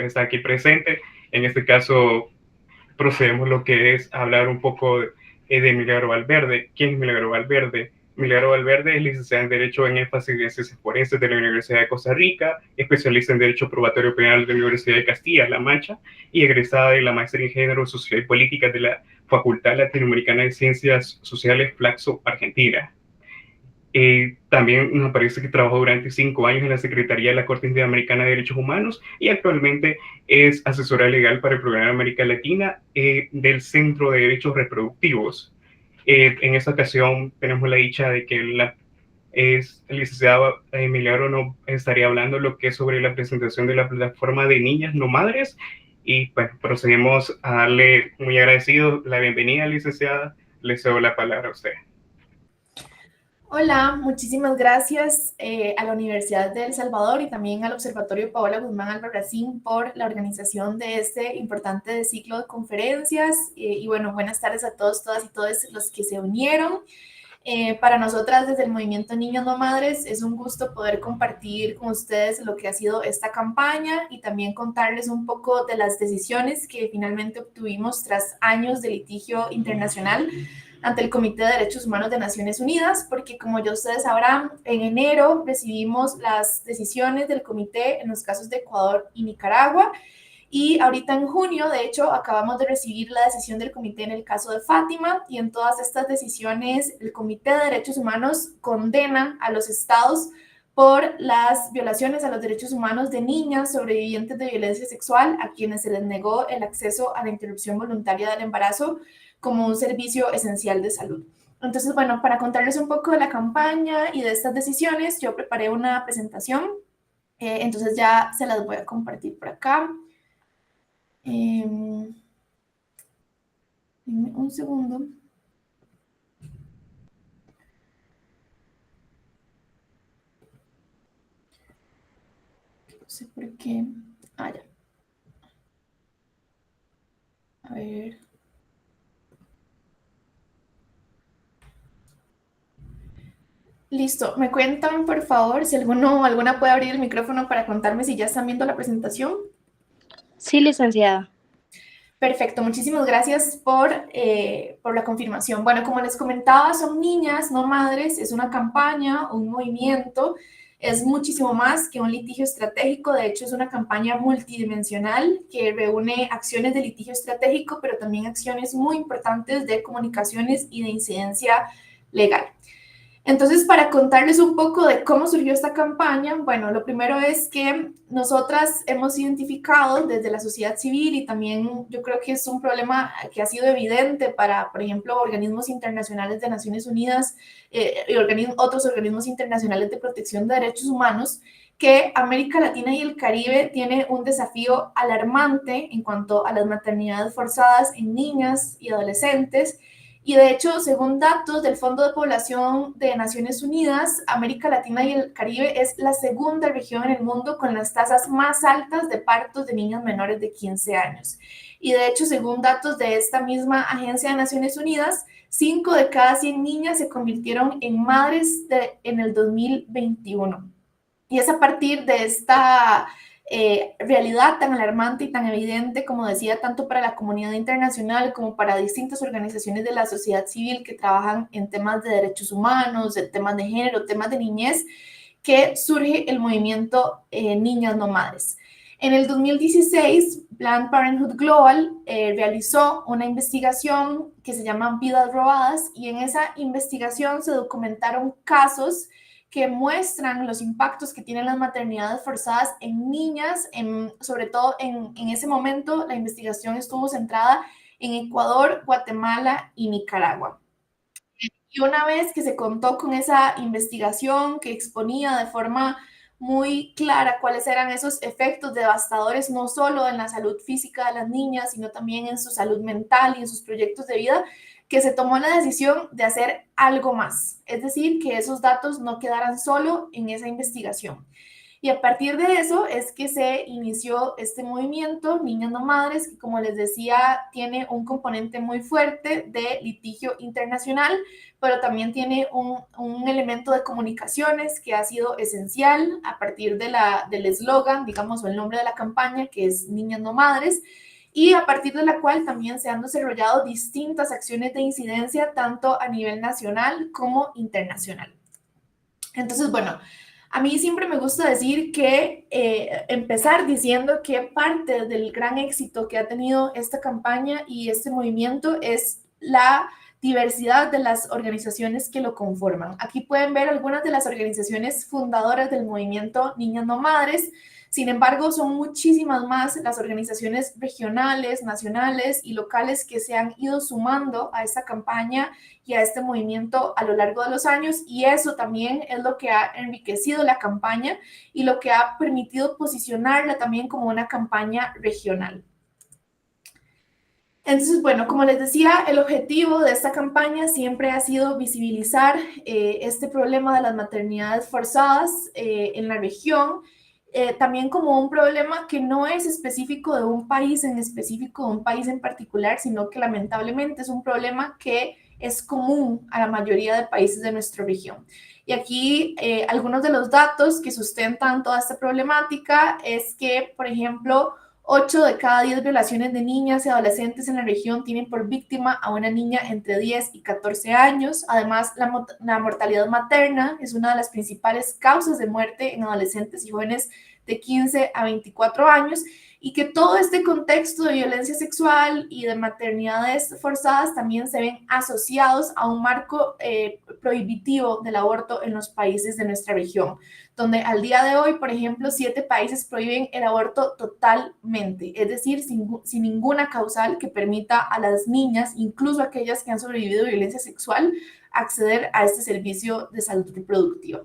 está aquí presente. En este caso, procedemos lo que es hablar un poco de Milagro Valverde. ¿Quién es Milagro Valverde? Milagro Valverde es licenciada en Derecho en énfasis de Ciencias Forenses de la Universidad de Costa Rica, especialista en Derecho Probatorio Penal de la Universidad de Castilla-La Mancha y egresada de la Maestría en Género, Social y Política de la Facultad Latinoamericana de Ciencias Sociales Flaxo, Argentina. También nos parece que trabajó durante 5 años en la Secretaría de la Corte Interamericana de Derechos Humanos y actualmente es asesora legal para el Programa de América Latina del Centro de Derechos Reproductivos. En esta ocasión tenemos la dicha de que el licenciado Milagro nos estaría hablando lo que es sobre la presentación de la plataforma de Niñas No Madres. Y pues procedemos a darle, muy agradecido, la bienvenida, licenciada. Le cedo la palabra a usted. Hola, muchísimas gracias a la Universidad de El Salvador y también al Observatorio Paola Guzmán Albarracín por la organización de este importante ciclo de conferencias. Y bueno, buenas tardes a todos, todas y todos los que se unieron. Para nosotras desde el Movimiento Niñas No Madres es un gusto poder compartir con ustedes lo que ha sido esta campaña y también contarles un poco de las decisiones que finalmente obtuvimos tras años de litigio internacional ante el Comité de Derechos Humanos de Naciones Unidas, porque como ya ustedes sabrán, en enero recibimos las decisiones del comité en los casos de Ecuador y Nicaragua, y ahorita en junio, de hecho, acabamos de recibir la decisión del comité en el caso de Fátima, y en todas estas decisiones el Comité de Derechos Humanos condena a los estados por las violaciones a los derechos humanos de niñas sobrevivientes de violencia sexual a quienes se les negó el acceso a la interrupción voluntaria del embarazo como un servicio esencial de salud. Entonces, bueno, para contarles un poco de la campaña y de estas decisiones, yo preparé una presentación, entonces ya se las voy a compartir por acá. Denme un segundo. No sé por qué. Ya. A ver. Listo. ¿Me cuentan, por favor, si alguna puede abrir el micrófono para contarme si ya están viendo la presentación? Sí, licenciada. Perfecto, muchísimas gracias por la confirmación. Bueno, como les comentaba, son Niñas No Madres, es una campaña, un movimiento, es muchísimo más que un litigio estratégico. De hecho, es una campaña multidimensional que reúne acciones de litigio estratégico, pero también acciones muy importantes de comunicaciones y de incidencia legal. Entonces, para contarles un poco de cómo surgió esta campaña, bueno, lo primero es que nosotras hemos identificado desde la sociedad civil, y también yo creo que es un problema que ha sido evidente para, por ejemplo, organismos internacionales de Naciones Unidas y otros organismos internacionales de protección de derechos humanos, que América Latina y el Caribe tiene un desafío alarmante en cuanto a las maternidades forzadas en niñas y adolescentes. Y de hecho, según datos del Fondo de Población de Naciones Unidas, América Latina y el Caribe es la segunda región en el mundo con las tasas más altas de partos de niñas menores de 15 años. Y de hecho, según datos de esta misma Agencia de Naciones Unidas, 5 de cada 100 niñas se convirtieron en madres en el 2021. Y es a partir de esta realidad tan alarmante y tan evidente, como decía, tanto para la comunidad internacional como para distintas organizaciones de la sociedad civil que trabajan en temas de derechos humanos, en temas de género, temas de niñez, que surge el movimiento Niñas No Madres. En el 2016, Planned Parenthood Global realizó una investigación que se llama Vidas Robadas, y en esa investigación se documentaron casos que muestran los impactos que tienen las maternidades forzadas en niñas, sobre todo en ese momento la investigación estuvo centrada en Ecuador, Guatemala y Nicaragua. Y una vez que se contó con esa investigación que exponía de forma muy clara cuáles eran esos efectos devastadores, no solo en la salud física de las niñas, sino también en su salud mental y en sus proyectos de vida, que se tomó la decisión de hacer algo más, es decir, que esos datos no quedaran solo en esa investigación. Y a partir de eso es que se inició este movimiento, Niñas No Madres, que como les decía, tiene un componente muy fuerte de litigio internacional, pero también tiene un elemento de comunicaciones que ha sido esencial a partir del eslogan, digamos, o el nombre de la campaña, que es Niñas No Madres, y a partir de la cual también se han desarrollado distintas acciones de incidencia, tanto a nivel nacional como internacional. Entonces, bueno, a mí siempre me gusta decir que empezar diciendo que parte del gran éxito que ha tenido esta campaña y este movimiento es la diversidad de las organizaciones que lo conforman. Aquí pueden ver algunas de las organizaciones fundadoras del movimiento Niñas No Madres. Sin embargo, son muchísimas más las organizaciones regionales, nacionales y locales que se han ido sumando a esta campaña y a este movimiento a lo largo de los años, y eso también es lo que ha enriquecido la campaña y lo que ha permitido posicionarla también como una campaña regional. Entonces, bueno, como les decía, el objetivo de esta campaña siempre ha sido visibilizar este problema de las maternidades forzadas en la región, también como un problema que no es específico de un país en específico, de un país en particular, sino que lamentablemente es un problema que es común a la mayoría de países de nuestra región. Y aquí algunos de los datos que sustentan toda esta problemática es que, por ejemplo, 8 de cada 10 violaciones de niñas y adolescentes en la región tienen por víctima a una niña entre 10 y 14 años. Además, la mortalidad materna es una de las principales causas de muerte en adolescentes y jóvenes de 15 a 24 años, y que todo este contexto de violencia sexual y de maternidades forzadas también se ven asociados a un marco prohibitivo del aborto en los países de nuestra región, donde al día de hoy, por ejemplo, 7 países prohíben el aborto totalmente, es decir, sin ninguna causal que permita a las niñas, incluso aquellas que han sobrevivido a violencia sexual, acceder a este servicio de salud reproductiva.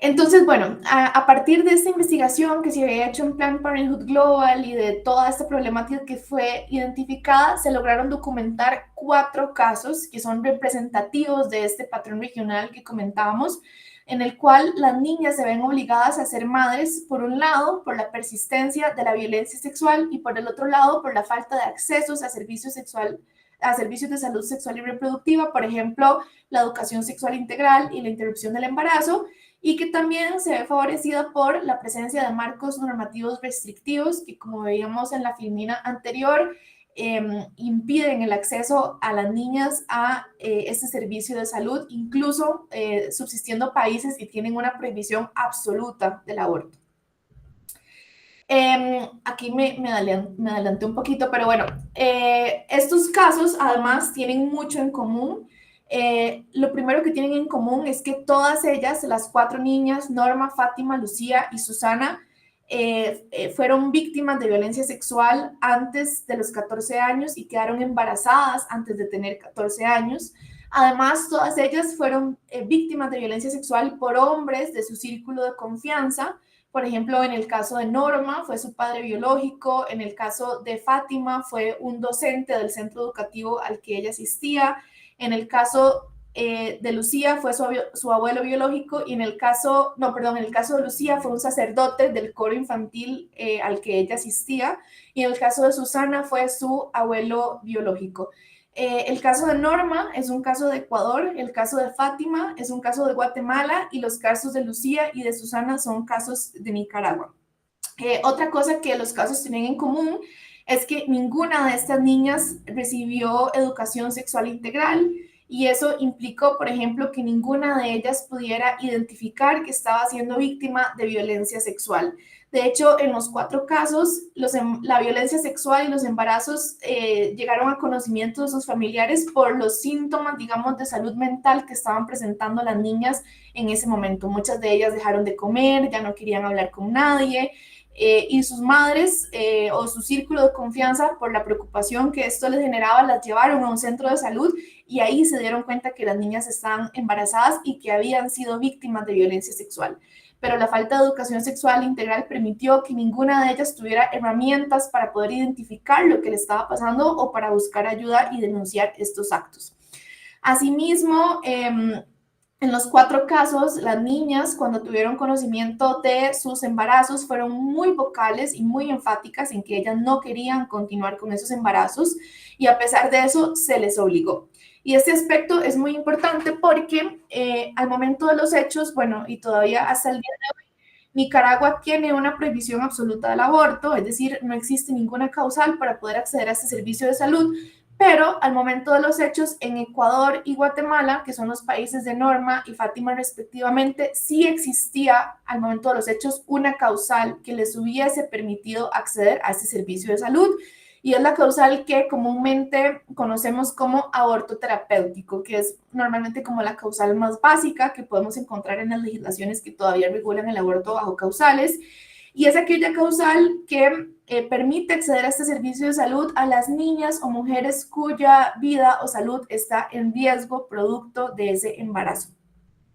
Entonces, bueno, a partir de esta investigación que se había hecho en Planned Parenthood Global y de toda esta problemática que fue identificada, se lograron documentar 4 casos que son representativos de este patrón regional que comentábamos, en el cual las niñas se ven obligadas a ser madres, por un lado, por la persistencia de la violencia sexual y por el otro lado, por la falta de accesos a servicios de salud sexual y reproductiva, por ejemplo, la educación sexual integral y la interrupción del embarazo, y que también se ve favorecida por la presencia de marcos normativos restrictivos que, como veíamos en la filmina anterior, impiden el acceso a las niñas a este servicio de salud, incluso subsistiendo países que tienen una prohibición absoluta del aborto. Aquí me adelanté un poquito, pero bueno, estos casos además tienen mucho en común. Lo primero que tienen en común es que todas ellas, las 4 niñas, Norma, Fátima, Lucía y Susana, fueron víctimas de violencia sexual antes de los 14 años y quedaron embarazadas antes de tener 14 años. Además, todas ellas fueron víctimas de violencia sexual por hombres de su círculo de confianza. Por ejemplo, en el caso de Norma fue su padre biológico, en el caso de Fátima fue un docente del centro educativo al que ella asistía, en el caso de Lucía fue su abuelo biológico, y en el caso de Lucía fue un sacerdote del coro infantil al que ella asistía, y en el caso de Susana fue su abuelo biológico. El caso de Norma es un caso de Ecuador, el caso de Fátima es un caso de Guatemala, y los casos de Lucía y de Susana son casos de Nicaragua. Otra cosa que los casos tienen en común es que ninguna de estas niñas recibió educación sexual integral, y eso implicó, por ejemplo, que ninguna de ellas pudiera identificar que estaba siendo víctima de violencia sexual. De hecho, en los 4 casos, la violencia sexual y los embarazos llegaron a conocimiento de sus familiares por los síntomas, digamos, de salud mental que estaban presentando las niñas en ese momento. Muchas de ellas dejaron de comer, ya no querían hablar con nadie, y sus madres o su círculo de confianza, por la preocupación que esto les generaba, las llevaron a un centro de salud, y ahí se dieron cuenta que las niñas estaban embarazadas y que habían sido víctimas de violencia sexual. Pero la falta de educación sexual integral permitió que ninguna de ellas tuviera herramientas para poder identificar lo que le estaba pasando o para buscar ayuda y denunciar estos actos. Asimismo, En los 4 casos, las niñas, cuando tuvieron conocimiento de sus embarazos, fueron muy vocales y muy enfáticas en que ellas no querían continuar con esos embarazos y a pesar de eso se les obligó. Y este aspecto es muy importante porque al momento de los hechos, bueno, y todavía hasta el día de hoy, Nicaragua tiene una prohibición absoluta del aborto, es decir, no existe ninguna causal para poder acceder a este servicio de salud, pero al momento de los hechos en Ecuador y Guatemala, que son los países de Norma y Fátima respectivamente, sí existía al momento de los hechos una causal que les hubiese permitido acceder a este servicio de salud y es la causal que comúnmente conocemos como aborto terapéutico, que es normalmente como la causal más básica que podemos encontrar en las legislaciones que todavía regulan el aborto bajo causales y es aquella causal que permite acceder a este servicio de salud a las niñas o mujeres cuya vida o salud está en riesgo producto de ese embarazo.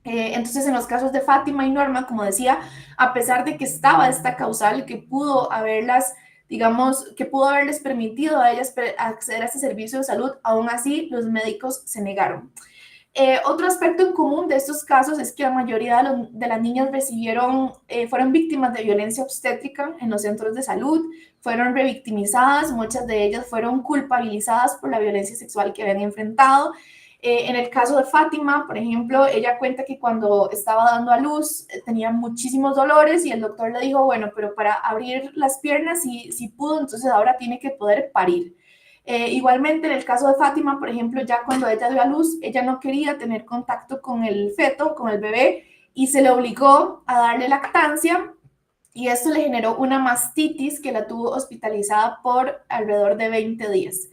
Entonces, en los casos de Fátima y Norma, como decía, a pesar de que estaba esta causal que pudo haberlas, digamos, que pudo haberles permitido a ellas acceder a este servicio de salud, aún así los médicos se negaron. Otro aspecto en común de estos casos es que la mayoría de las niñas fueron víctimas de violencia obstétrica en los centros de salud, fueron revictimizadas, muchas de ellas fueron culpabilizadas por la violencia sexual que habían enfrentado. En el caso de Fátima, por ejemplo, ella cuenta que cuando estaba dando a luz tenía muchísimos dolores y el doctor le dijo, bueno, pero para abrir las piernas si pudo, entonces ahora tiene que poder parir. Igualmente, en el caso de Fátima, por ejemplo, ya cuando ella dio a luz, ella no quería tener contacto con el feto, con el bebé, y se le obligó a darle lactancia, y esto le generó una mastitis que la tuvo hospitalizada por alrededor de 20 días.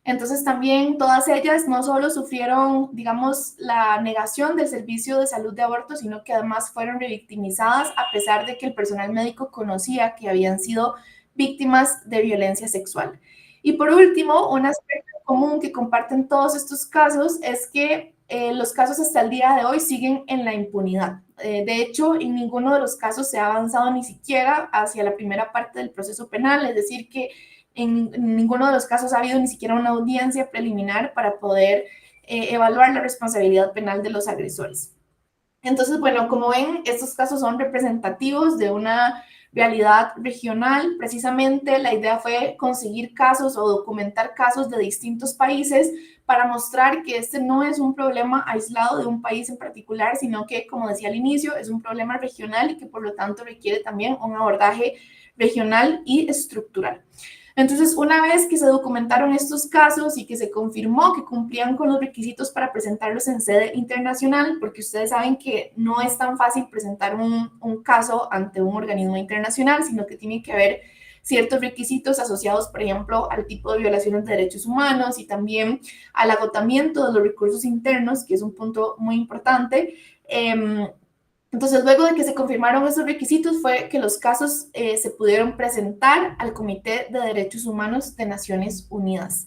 Entonces, también todas ellas no solo sufrieron, digamos, la negación del servicio de salud de aborto, sino que además fueron revictimizadas a pesar de que el personal médico conocía que habían sido víctimas de violencia sexual. Y por último, un aspecto común que comparten todos estos casos es que los casos hasta el día de hoy siguen en la impunidad. De hecho, en ninguno de los casos se ha avanzado ni siquiera hacia la primera parte del proceso penal, es decir, que en ninguno de los casos ha habido ni siquiera una audiencia preliminar para poder evaluar la responsabilidad penal de los agresores. Entonces, bueno, como ven, estos casos son representativos de una realidad regional. Precisamente la idea fue conseguir casos o documentar casos de distintos países para mostrar que este no es un problema aislado de un país en particular, sino que, como decía al inicio, es un problema regional y que por lo tanto requiere también un abordaje regional y estructural. Entonces, una vez que se documentaron estos casos y que se confirmó que cumplían con los requisitos para presentarlos en sede internacional, porque ustedes saben que no es tan fácil presentar un caso ante un organismo internacional, sino que tiene que haber ciertos requisitos asociados, por ejemplo, al tipo de violaciones de derechos humanos y también al agotamiento de los recursos internos, que es un punto muy importante. Entonces, luego de que se confirmaron esos requisitos, fue que los casos se pudieron presentar al Comité de Derechos Humanos de Naciones Unidas.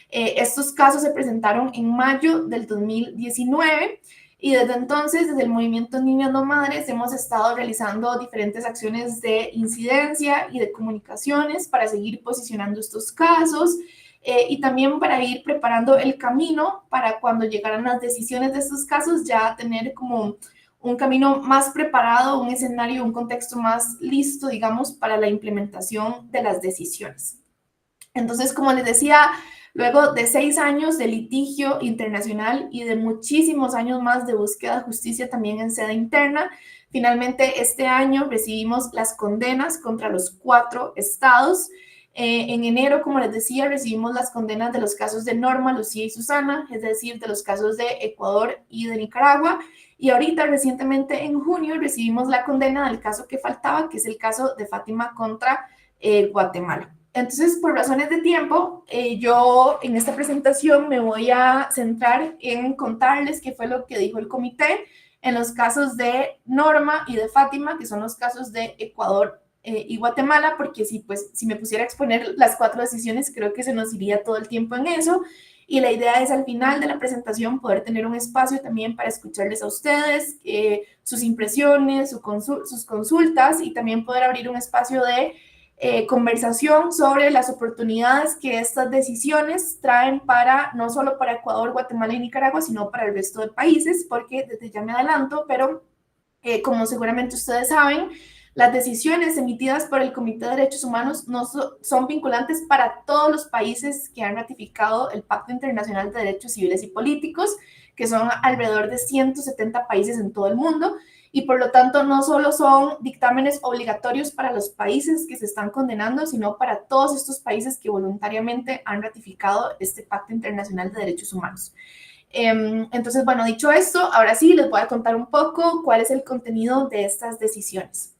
Estos casos se presentaron en mayo del 2019 y desde entonces, desde el movimiento Niñas No Madres, hemos estado realizando diferentes acciones de incidencia y de comunicaciones para seguir posicionando estos casos y también para ir preparando el camino para cuando llegaran las decisiones de estos casos, ya tener como un camino más preparado, un escenario, un contexto más listo, digamos, para la implementación de las decisiones. Entonces, como les decía, luego de 6 años de litigio internacional y de muchísimos años más de búsqueda de justicia también en sede interna, finalmente este año recibimos las condenas contra los 4 estados. En enero, como les decía, recibimos las condenas de los casos de Norma, Lucía y Susana, es decir, de los casos de Ecuador y de Nicaragua. Y ahorita, recientemente, en junio, recibimos la condena del caso que faltaba, que es el caso de Fátima contra Guatemala. Entonces, por razones de tiempo, yo en esta presentación me voy a centrar en contarles qué fue lo que dijo el comité en los casos de Norma y de Fátima, que son los casos de Ecuador y Guatemala, porque si me pusiera a exponer las 4 decisiones, creo que se nos iría todo el tiempo en eso. Y la idea es al final de la presentación poder tener un espacio también para escucharles a ustedes, sus impresiones, sus consultas y también poder abrir un espacio de conversación sobre las oportunidades que estas decisiones traen para, no solo para Ecuador, Guatemala y Nicaragua, sino para el resto de países, porque desde ya me adelanto, pero como seguramente ustedes saben, las decisiones emitidas por el Comité de Derechos Humanos no son vinculantes para todos los países que han ratificado el Pacto Internacional de Derechos Civiles y Políticos, que son alrededor de 170 países en todo el mundo, y por lo tanto no solo son dictámenes obligatorios para los países que se están condenando, sino para todos estos países que voluntariamente han ratificado este Pacto Internacional de Derechos Humanos. Entonces, bueno, dicho esto, ahora sí les voy a contar un poco cuál es el contenido de estas decisiones.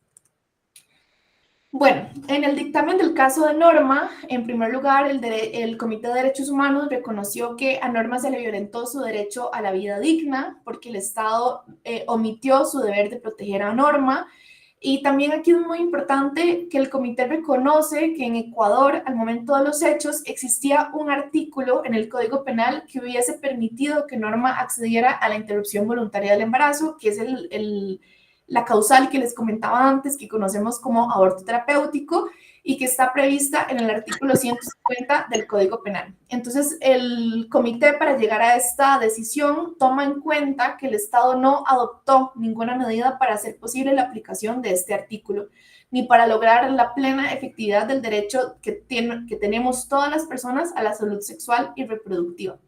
Bueno, en el dictamen del caso de Norma, en primer lugar, el Comité de Derechos Humanos reconoció que a Norma se le violentó su derecho a la vida digna porque el Estado omitió su deber de proteger a Norma. Y también aquí es muy importante que el comité reconoce que en Ecuador, al momento de los hechos, existía un artículo en el Código Penal que hubiese permitido que Norma accediera a la interrupción voluntaria del embarazo, que es la causal que les comentaba antes, que conocemos como aborto terapéutico y que está prevista en el artículo 150 del Código Penal. Entonces, el comité, para llegar a esta decisión, toma en cuenta que el Estado no adoptó ninguna medida para hacer posible la aplicación de este artículo, ni para lograr la plena efectividad del derecho que tenemos todas las personas a la salud sexual y reproductiva.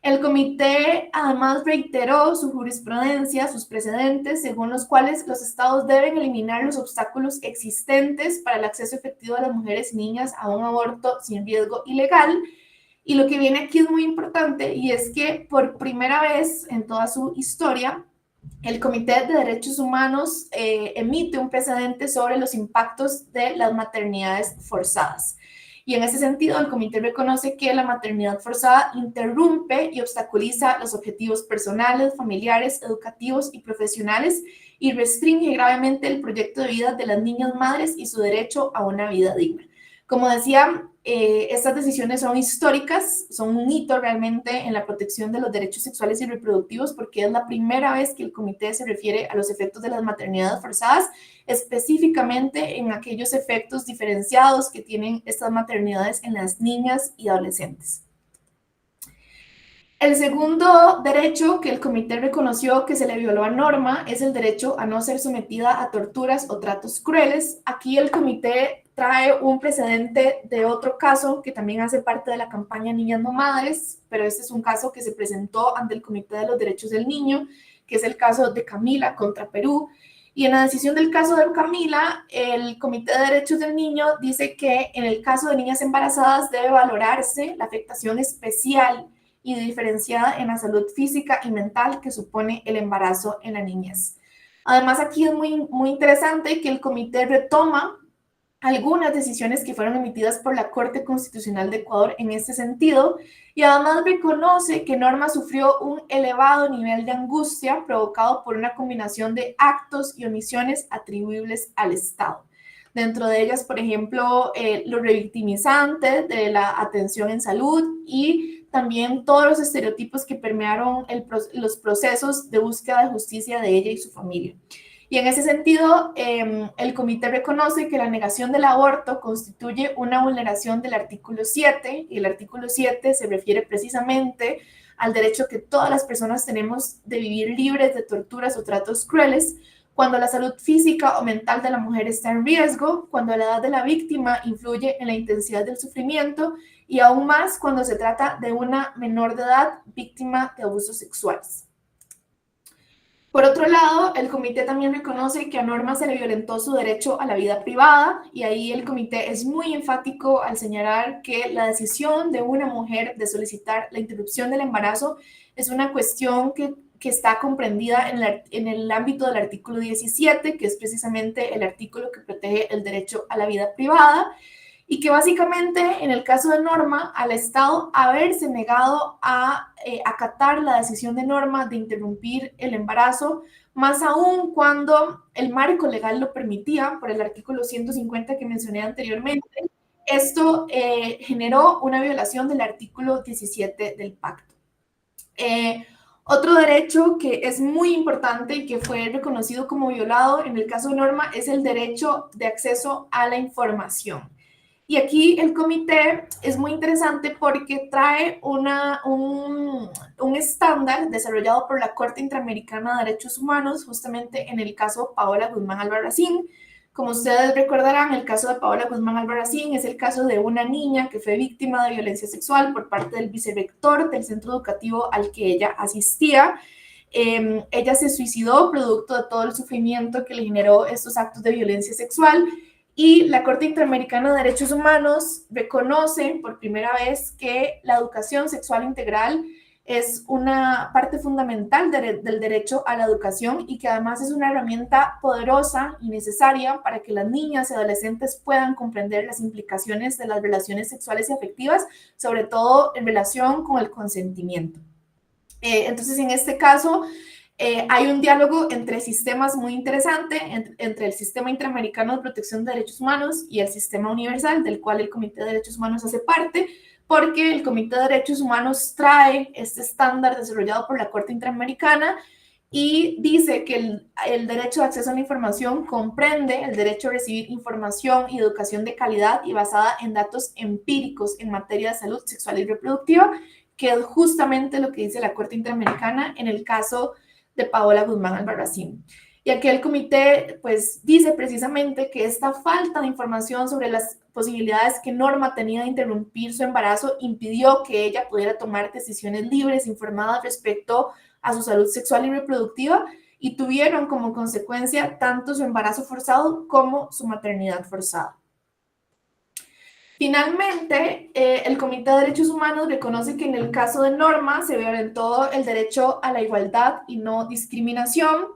El comité además reiteró su jurisprudencia, sus precedentes, según los cuales los estados deben eliminar los obstáculos existentes para el acceso efectivo de las mujeres y niñas a un aborto sin riesgo y legal. Y lo que viene aquí es muy importante, y es que por primera vez en toda su historia, el Comité de Derechos Humanos emite un precedente sobre los impactos de las maternidades forzadas. Y en ese sentido, el comité reconoce que la maternidad forzada interrumpe y obstaculiza los objetivos personales, familiares, educativos y profesionales y restringe gravemente el proyecto de vida de las niñas madres y su derecho a una vida digna. Como decía, estas decisiones son históricas, son un hito realmente en la protección de los derechos sexuales y reproductivos, porque es la primera vez que el comité se refiere a los efectos de las maternidades forzadas, específicamente en aquellos efectos diferenciados que tienen estas maternidades en las niñas y adolescentes. El segundo derecho que el comité reconoció que se le violó a Norma es el derecho a no ser sometida a torturas o tratos crueles. Aquí el comité trae un precedente de otro caso que también hace parte de la campaña Niñas No Madres, pero este es un caso que se presentó ante el Comité de los Derechos del Niño, que es el caso de Camila contra Perú. Y en la decisión del caso de Camila, el Comité de Derechos del Niño dice que en el caso de niñas embarazadas debe valorarse la afectación especial y diferenciada en la salud física y mental que supone el embarazo en la niñez. Además, aquí es muy interesante que el comité retoma algunas decisiones que fueron emitidas por la Corte Constitucional de Ecuador en este sentido, y además reconoce que Norma sufrió un elevado nivel de angustia provocado por una combinación de actos y omisiones atribuibles al Estado. Dentro de ellas, por ejemplo, lo revictimizante de la atención en salud y también todos los estereotipos que permearon los procesos de búsqueda de justicia de ella y su familia. Y en ese sentido, el comité reconoce que la negación del aborto constituye una vulneración del artículo 7, y el artículo 7 se refiere precisamente al derecho que todas las personas tenemos de vivir libres de torturas o tratos crueles, cuando la salud física o mental de la mujer está en riesgo, cuando la edad de la víctima influye en la intensidad del sufrimiento y aún más cuando se trata de una menor de edad víctima de abusos sexuales. Por otro lado, el comité también reconoce que a Norma se le violentó su derecho a la vida privada, y ahí el comité es muy enfático al señalar que la decisión de una mujer de solicitar la interrupción del embarazo es una cuestión que está comprendida en el ámbito del artículo 17, que es precisamente el artículo que protege el derecho a la vida privada, y que básicamente en el caso de Norma, al Estado haberse negado a acatar la decisión de Norma de interrumpir el embarazo, más aún cuando el marco legal lo permitía, por el artículo 150 que mencioné anteriormente, esto generó una violación del artículo 17 del pacto. Otro derecho que es muy importante y que fue reconocido como violado en el caso de Norma es el derecho de acceso a la información. Y aquí el comité es muy interesante porque trae un estándar desarrollado por la Corte Interamericana de Derechos Humanos, justamente en el caso Paola Guzmán Albarracín. Como ustedes recordarán, el caso de Paola Guzmán Albarracín es el caso de una niña que fue víctima de violencia sexual por parte del vicerrector del centro educativo al que ella asistía. Ella se suicidó producto de todo el sufrimiento que le generó estos actos de violencia sexual. Y la Corte Interamericana de Derechos Humanos reconoce por primera vez que la educación sexual integral es una parte fundamental del derecho a la educación y que además es una herramienta poderosa y necesaria para que las niñas y adolescentes puedan comprender las implicaciones de las relaciones sexuales y afectivas, sobre todo en relación con el consentimiento. Entonces, en este caso, hay un diálogo entre sistemas muy interesante, entre el Sistema Interamericano de Protección de Derechos Humanos y el Sistema Universal, del cual el Comité de Derechos Humanos hace parte, porque el Comité de Derechos Humanos trae este estándar desarrollado por la Corte Interamericana y dice que el derecho de acceso a la información comprende el derecho a recibir información y educación de calidad y basada en datos empíricos en materia de salud sexual y reproductiva, que es justamente lo que dice la Corte Interamericana en el caso de Paola Guzmán Albarracín. Y aquí el comité pues dice precisamente que esta falta de información sobre las posibilidades que Norma tenía de interrumpir su embarazo impidió que ella pudiera tomar decisiones libres, informadas respecto a su salud sexual y reproductiva, y tuvieron como consecuencia tanto su embarazo forzado como su maternidad forzada. Finalmente, el Comité de Derechos Humanos reconoce que en el caso de Norma se violentó el derecho a la igualdad y no discriminación.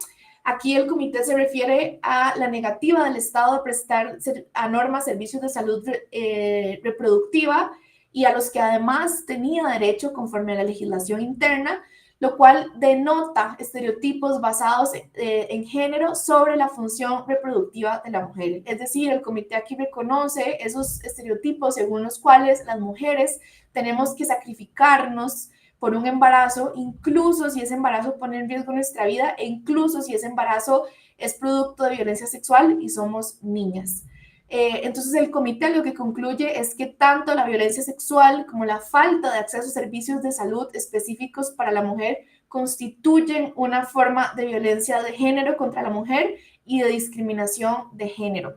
Aquí el comité se refiere a la negativa del Estado de prestar a Norma servicios de salud reproductiva y a los que además tenía derecho conforme a la legislación interna, lo cual denota estereotipos basados en género sobre la función reproductiva de la mujer. Es decir, el comité aquí reconoce esos estereotipos según los cuales las mujeres tenemos que sacrificarnos por un embarazo, incluso si ese embarazo pone en riesgo nuestra vida e incluso si ese embarazo es producto de violencia sexual y somos niñas. Entonces el comité lo que concluye es que tanto la violencia sexual como la falta de acceso a servicios de salud específicos para la mujer constituyen una forma de violencia de género contra la mujer y de discriminación de género.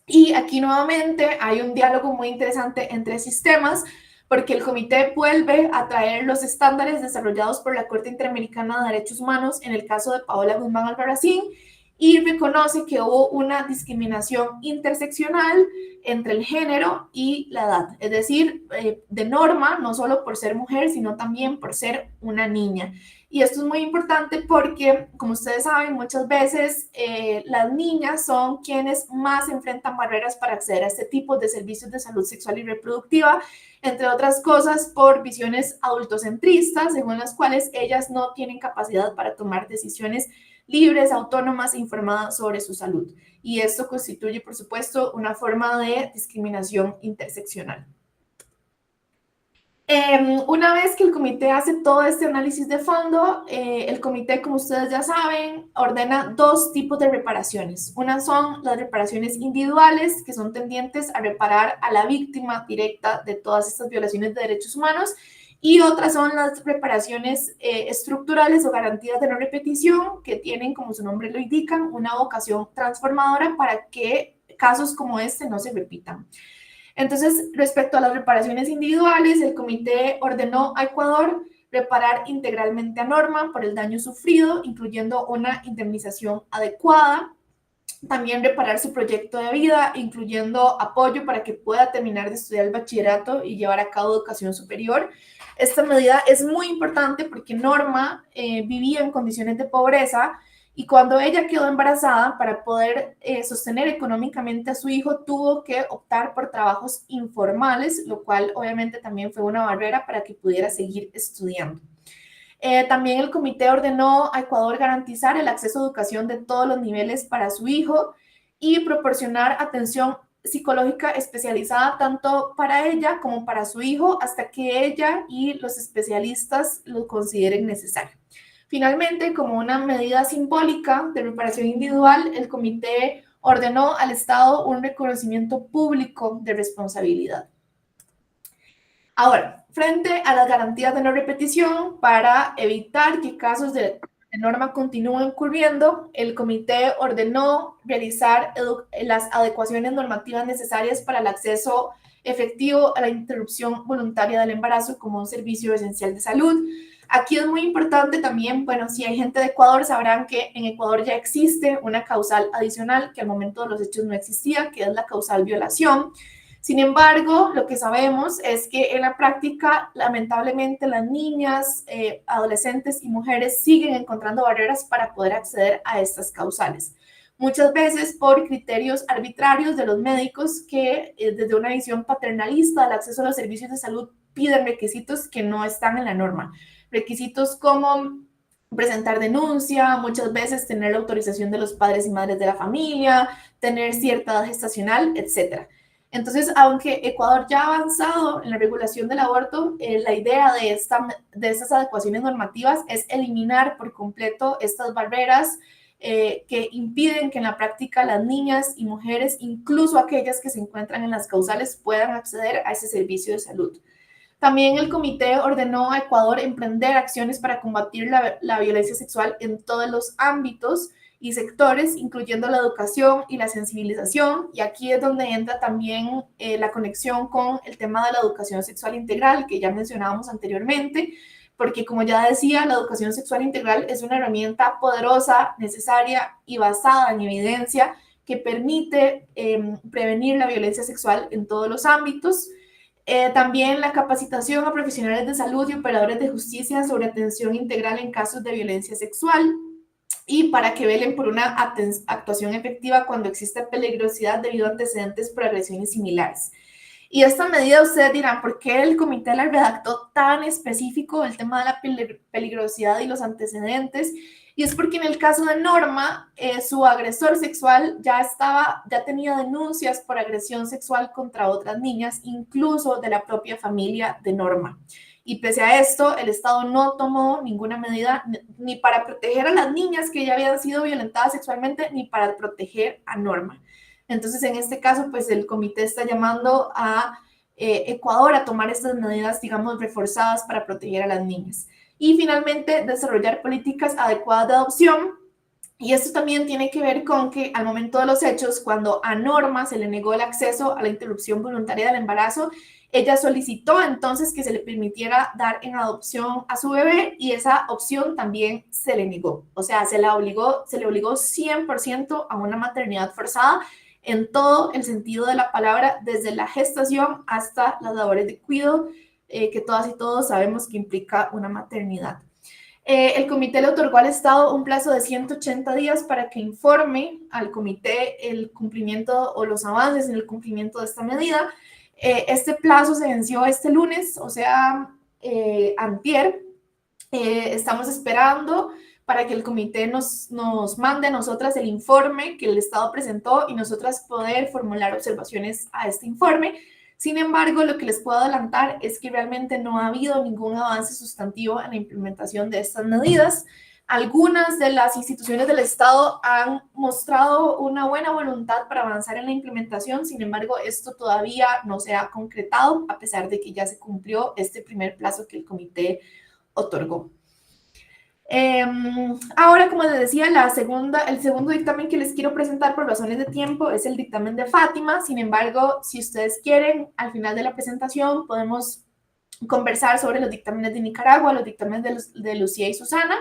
Y aquí nuevamente hay un diálogo muy interesante entre sistemas, porque el comité vuelve a traer los estándares desarrollados por la Corte Interamericana de Derechos Humanos en el caso de Paola Guzmán Albarracín y reconoce que hubo una discriminación interseccional entre el género y la edad, es decir, de Norma, no solo por ser mujer, sino también por ser una niña. Y esto es muy importante porque, como ustedes saben, muchas veces las niñas son quienes más enfrentan barreras para acceder a este tipo de servicios de salud sexual y reproductiva, entre otras cosas por visiones adultocentristas, según las cuales ellas no tienen capacidad para tomar decisiones libres, autónomas e informadas sobre su salud. Y esto constituye, por supuesto, una forma de discriminación interseccional. Una vez que el comité hace todo este análisis de fondo, el comité, como ustedes ya saben, ordena dos tipos de reparaciones. Una son las reparaciones individuales, que son tendientes a reparar a la víctima directa de todas estas violaciones de derechos humanos, y otras son las reparaciones estructurales o garantías de no repetición, que tienen, como su nombre lo indican, una vocación transformadora para que casos como este no se repitan. Entonces, respecto a las reparaciones individuales, el comité ordenó a Ecuador reparar integralmente a Norma por el daño sufrido, incluyendo una indemnización adecuada. También reparar su proyecto de vida, incluyendo apoyo para que pueda terminar de estudiar el bachillerato y llevar a cabo educación superior. Esta medida es muy importante porque Norma vivía en condiciones de pobreza y cuando ella quedó embarazada, para poder sostener económicamente a su hijo, tuvo que optar por trabajos informales, lo cual obviamente también fue una barrera para que pudiera seguir estudiando. También el comité ordenó a Ecuador garantizar el acceso a educación de todos los niveles para su hijo y proporcionar atención psicológica especializada tanto para ella como para su hijo hasta que ella y los especialistas lo consideren necesario. Finalmente, como una medida simbólica de reparación individual, el comité ordenó al Estado un reconocimiento público de responsabilidad. Ahora, frente a las garantías de no repetición, para evitar que casos de norma continúen ocurriendo, el comité ordenó realizar las adecuaciones normativas necesarias para el acceso efectivo a la interrupción voluntaria del embarazo como un servicio esencial de salud. Aquí es muy importante también, bueno, si hay gente de Ecuador, sabrán que en Ecuador ya existe una causal adicional que al momento de los hechos no existía, que es la causal violación. Sin embargo, lo que sabemos es que en la práctica, lamentablemente, las niñas, adolescentes y mujeres siguen encontrando barreras para poder acceder a estas causales. Muchas veces por criterios arbitrarios de los médicos que desde una visión paternalista del acceso a los servicios de salud piden requisitos que no están en la norma. Requisitos como presentar denuncia, muchas veces tener la autorización de los padres y madres de la familia, tener cierta edad gestacional, etcétera. Entonces, aunque Ecuador ya ha avanzado en la regulación del aborto, la idea de estas adecuaciones normativas es eliminar por completo estas barreras que impiden que en la práctica las niñas y mujeres, incluso aquellas que se encuentran en las causales, puedan acceder a ese servicio de salud. También el comité ordenó a Ecuador emprender acciones para combatir la violencia sexual en todos los ámbitos y sectores, incluyendo la educación y la sensibilización. Y aquí es donde entra también la conexión con el tema de la educación sexual integral, que ya mencionábamos anteriormente, porque como ya decía, la educación sexual integral es una herramienta poderosa, necesaria y basada en evidencia que permite prevenir la violencia sexual en todos los ámbitos. También la capacitación a profesionales de salud y operadores de justicia sobre atención integral en casos de violencia sexual y para que velen por una actuación efectiva cuando existe peligrosidad debido a antecedentes por agresiones similares. Y esta medida, ustedes dirán, ¿por qué el comité la redactó tan específico el tema de la peligrosidad y los antecedentes? Y es porque en el caso de Norma, su agresor sexual ya tenía denuncias por agresión sexual contra otras niñas, incluso de la propia familia de Norma. Y pese a esto, el Estado no tomó ninguna medida ni para proteger a las niñas que ya habían sido violentadas sexualmente, ni para proteger a Norma. Entonces, en este caso, pues el comité está llamando a Ecuador a tomar estas medidas, digamos, reforzadas para proteger a las niñas. Y finalmente, desarrollar políticas adecuadas de adopción. Y esto también tiene que ver con que al momento de los hechos, cuando a Norma se le negó el acceso a la interrupción voluntaria del embarazo, ella solicitó entonces que se le permitiera dar en adopción a su bebé y esa opción también se le negó. O sea, se le obligó 100% a una maternidad forzada en todo el sentido de la palabra, desde la gestación hasta las labores de cuidado, que todas y todos sabemos que implica una maternidad. El comité le otorgó al Estado un plazo de 180 días para que informe al comité el cumplimiento o los avances en el cumplimiento de esta medida. Este plazo se venció este lunes, o sea, antier. Estamos esperando para que el comité nos mande a nosotras el informe que el Estado presentó y nosotras poder formular observaciones a este informe. Sin embargo, lo que les puedo adelantar es que realmente no ha habido ningún avance sustantivo en la implementación de estas medidas. Algunas de las instituciones del Estado han mostrado una buena voluntad para avanzar en la implementación, sin embargo, esto todavía no se ha concretado, a pesar de que ya se cumplió este primer plazo que el comité otorgó. Ahora, como les decía, el segundo dictamen que les quiero presentar por razones de tiempo es el dictamen de Fátima. Sin embargo, si ustedes quieren, al final de la presentación podemos conversar sobre los dictámenes de Nicaragua, los dictámenes de Lucía y Susana.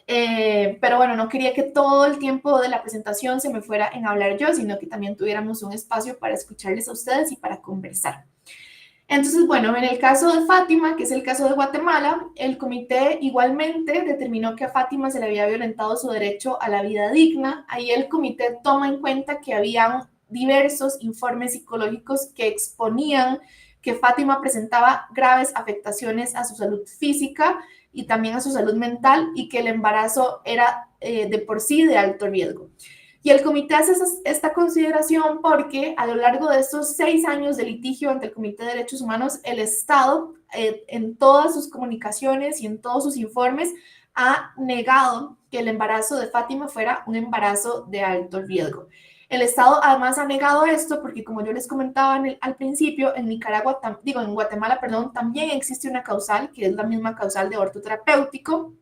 Pero bueno, no quería que todo el tiempo de la presentación se me fuera en hablar yo, sino que también tuviéramos un espacio para escucharles a ustedes y para conversar. Entonces, bueno, en el caso de Fátima, que es el caso de Guatemala, el comité igualmente determinó que a Fátima se le había violentado su derecho a la vida digna. Ahí el comité toma en cuenta que habían diversos informes psicológicos que exponían que Fátima presentaba graves afectaciones a su salud física y también a su salud mental y que el embarazo era de por sí de alto riesgo. Y el comité hace esta consideración porque a lo largo de estos 6 años de litigio ante el Comité de Derechos Humanos, el Estado, en todas sus comunicaciones y en todos sus informes, ha negado que el embarazo de Fátima fuera un embarazo de alto riesgo. El Estado además ha negado esto porque, como yo les comentaba al principio, en Guatemala, también existe una causal, que es la misma causal de aborto terapéutico,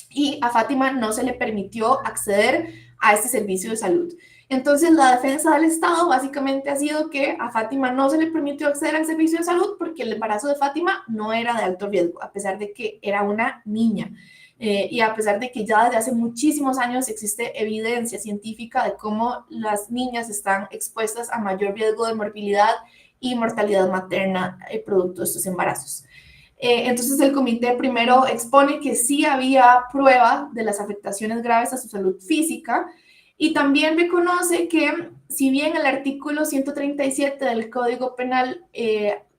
y a Fátima no se le permitió acceder a este servicio de salud. Entonces, la defensa del Estado básicamente ha sido que a Fátima no se le permitió acceder al servicio de salud porque el embarazo de Fátima no era de alto riesgo, a pesar de que era una niña. Y a pesar de que ya desde hace muchísimos años existe evidencia científica de cómo las niñas están expuestas a mayor riesgo de morbilidad y mortalidad materna producto de estos embarazos. Entonces el comité primero expone que sí había prueba de las afectaciones graves a su salud física y también reconoce que si bien el artículo 137 del Código Penal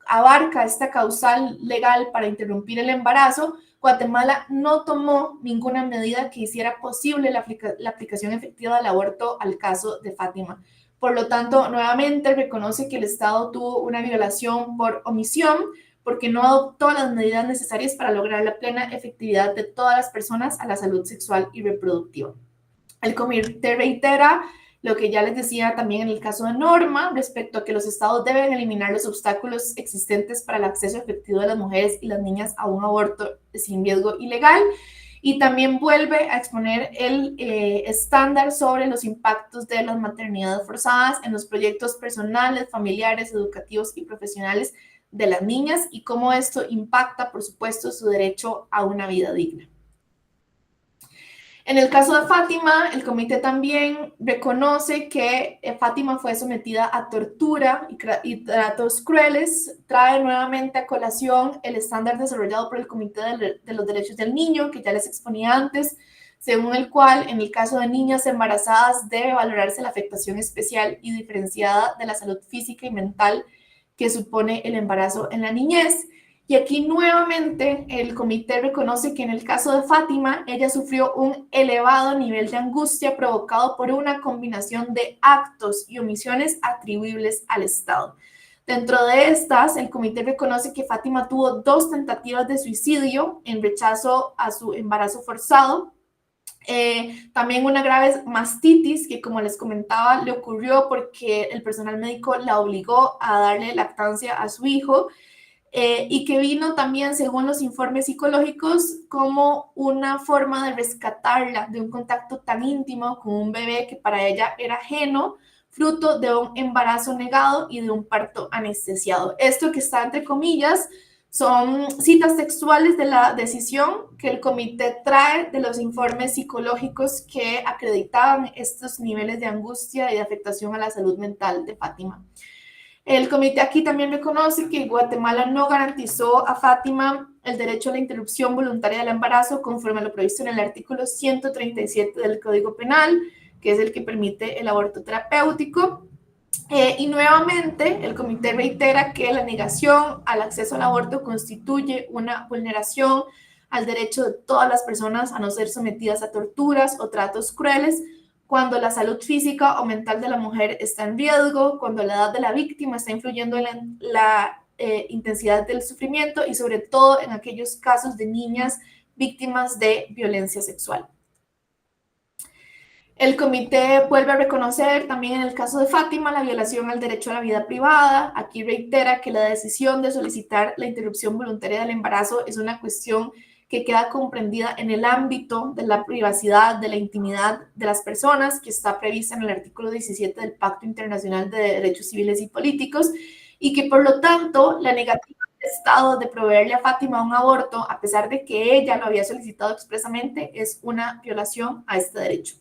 abarca esta causal legal para interrumpir el embarazo, Guatemala no tomó ninguna medida que hiciera posible la aplicación efectiva del aborto al caso de Fátima. Por lo tanto, nuevamente reconoce que el Estado tuvo una violación por omisión porque no adoptó las medidas necesarias para lograr la plena efectividad de todas las personas a la salud sexual y reproductiva. El comité reitera lo que ya les decía también en el caso de Norma, respecto a que los estados deben eliminar los obstáculos existentes para el acceso efectivo de las mujeres y las niñas a un aborto sin riesgo ilegal. Y también vuelve a exponer el estándar sobre los impactos de las maternidades forzadas en los proyectos personales, familiares, educativos y profesionales de las niñas y cómo esto impacta, por supuesto, su derecho a una vida digna. En el caso de Fátima, el comité también reconoce que Fátima fue sometida a tortura y tratos crueles. Trae nuevamente a colación el estándar desarrollado por el Comité de los Derechos del Niño, que ya les exponía antes, según el cual, en el caso de niñas embarazadas, debe valorarse la afectación especial y diferenciada de la salud física y mental que supone el embarazo en la niñez. Y aquí nuevamente el comité reconoce que en el caso de Fátima, ella sufrió un elevado nivel de angustia provocado por una combinación de actos y omisiones atribuibles al Estado. Dentro de estas, el comité reconoce que Fátima tuvo 2 tentativas de suicidio en rechazo a su embarazo forzado. También una grave mastitis que, como les comentaba, le ocurrió porque el personal médico la obligó a darle lactancia a su hijo. Y que vino también, según los informes psicológicos, como una forma de rescatarla de un contacto tan íntimo con un bebé que para ella era ajeno, fruto de un embarazo negado y de un parto anestesiado. Esto que está entre comillas son citas textuales de la decisión que el comité trae de los informes psicológicos que acreditaban estos niveles de angustia y de afectación a la salud mental de Fátima. El comité aquí también reconoce que Guatemala no garantizó a Fátima el derecho a la interrupción voluntaria del embarazo conforme a lo previsto en el artículo 137 del Código Penal, que es el que permite el aborto terapéutico. Y nuevamente, el comité reitera que la negación al acceso al aborto constituye una vulneración al derecho de todas las personas a no ser sometidas a torturas o tratos crueles, cuando la salud física o mental de la mujer está en riesgo, cuando la edad de la víctima está influyendo en la intensidad del sufrimiento y sobre todo en aquellos casos de niñas víctimas de violencia sexual. El comité vuelve a reconocer también en el caso de Fátima la violación al derecho a la vida privada. Aquí reitera que la decisión de solicitar la interrupción voluntaria del embarazo es una cuestión que queda comprendida en el ámbito de la privacidad, de la intimidad de las personas, que está prevista en el artículo 17 del Pacto Internacional de Derechos Civiles y Políticos, y que por lo tanto la negativa del Estado de proveerle a Fátima un aborto, a pesar de que ella lo había solicitado expresamente, es una violación a este derecho.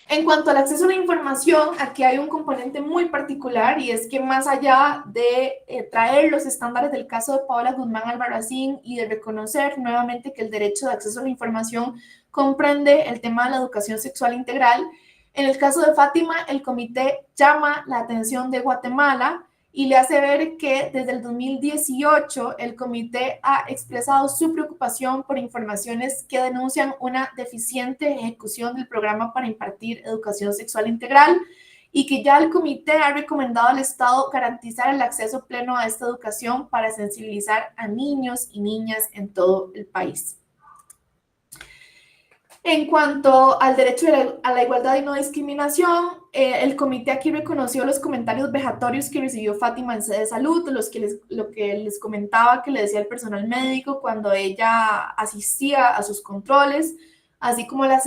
En cuanto al acceso a la información, aquí hay un componente muy particular y es que más allá de traer los estándares del caso de Paola Guzmán Albarracín y de reconocer nuevamente que el derecho de acceso a la información comprende el tema de la educación sexual integral, en el caso de Fátima, el comité llama la atención de Guatemala y le hace ver que desde el 2018 el comité ha expresado su preocupación por informaciones que denuncian una deficiente ejecución del programa para impartir educación sexual integral y que ya el comité ha recomendado al Estado garantizar el acceso pleno a esta educación para sensibilizar a niños y niñas en todo el país. En cuanto al derecho a la igualdad y no discriminación, el comité aquí reconoció los comentarios vejatorios que recibió Fátima en sede de salud, lo que les comentaba que le decía el personal médico cuando ella asistía a sus controles, así como las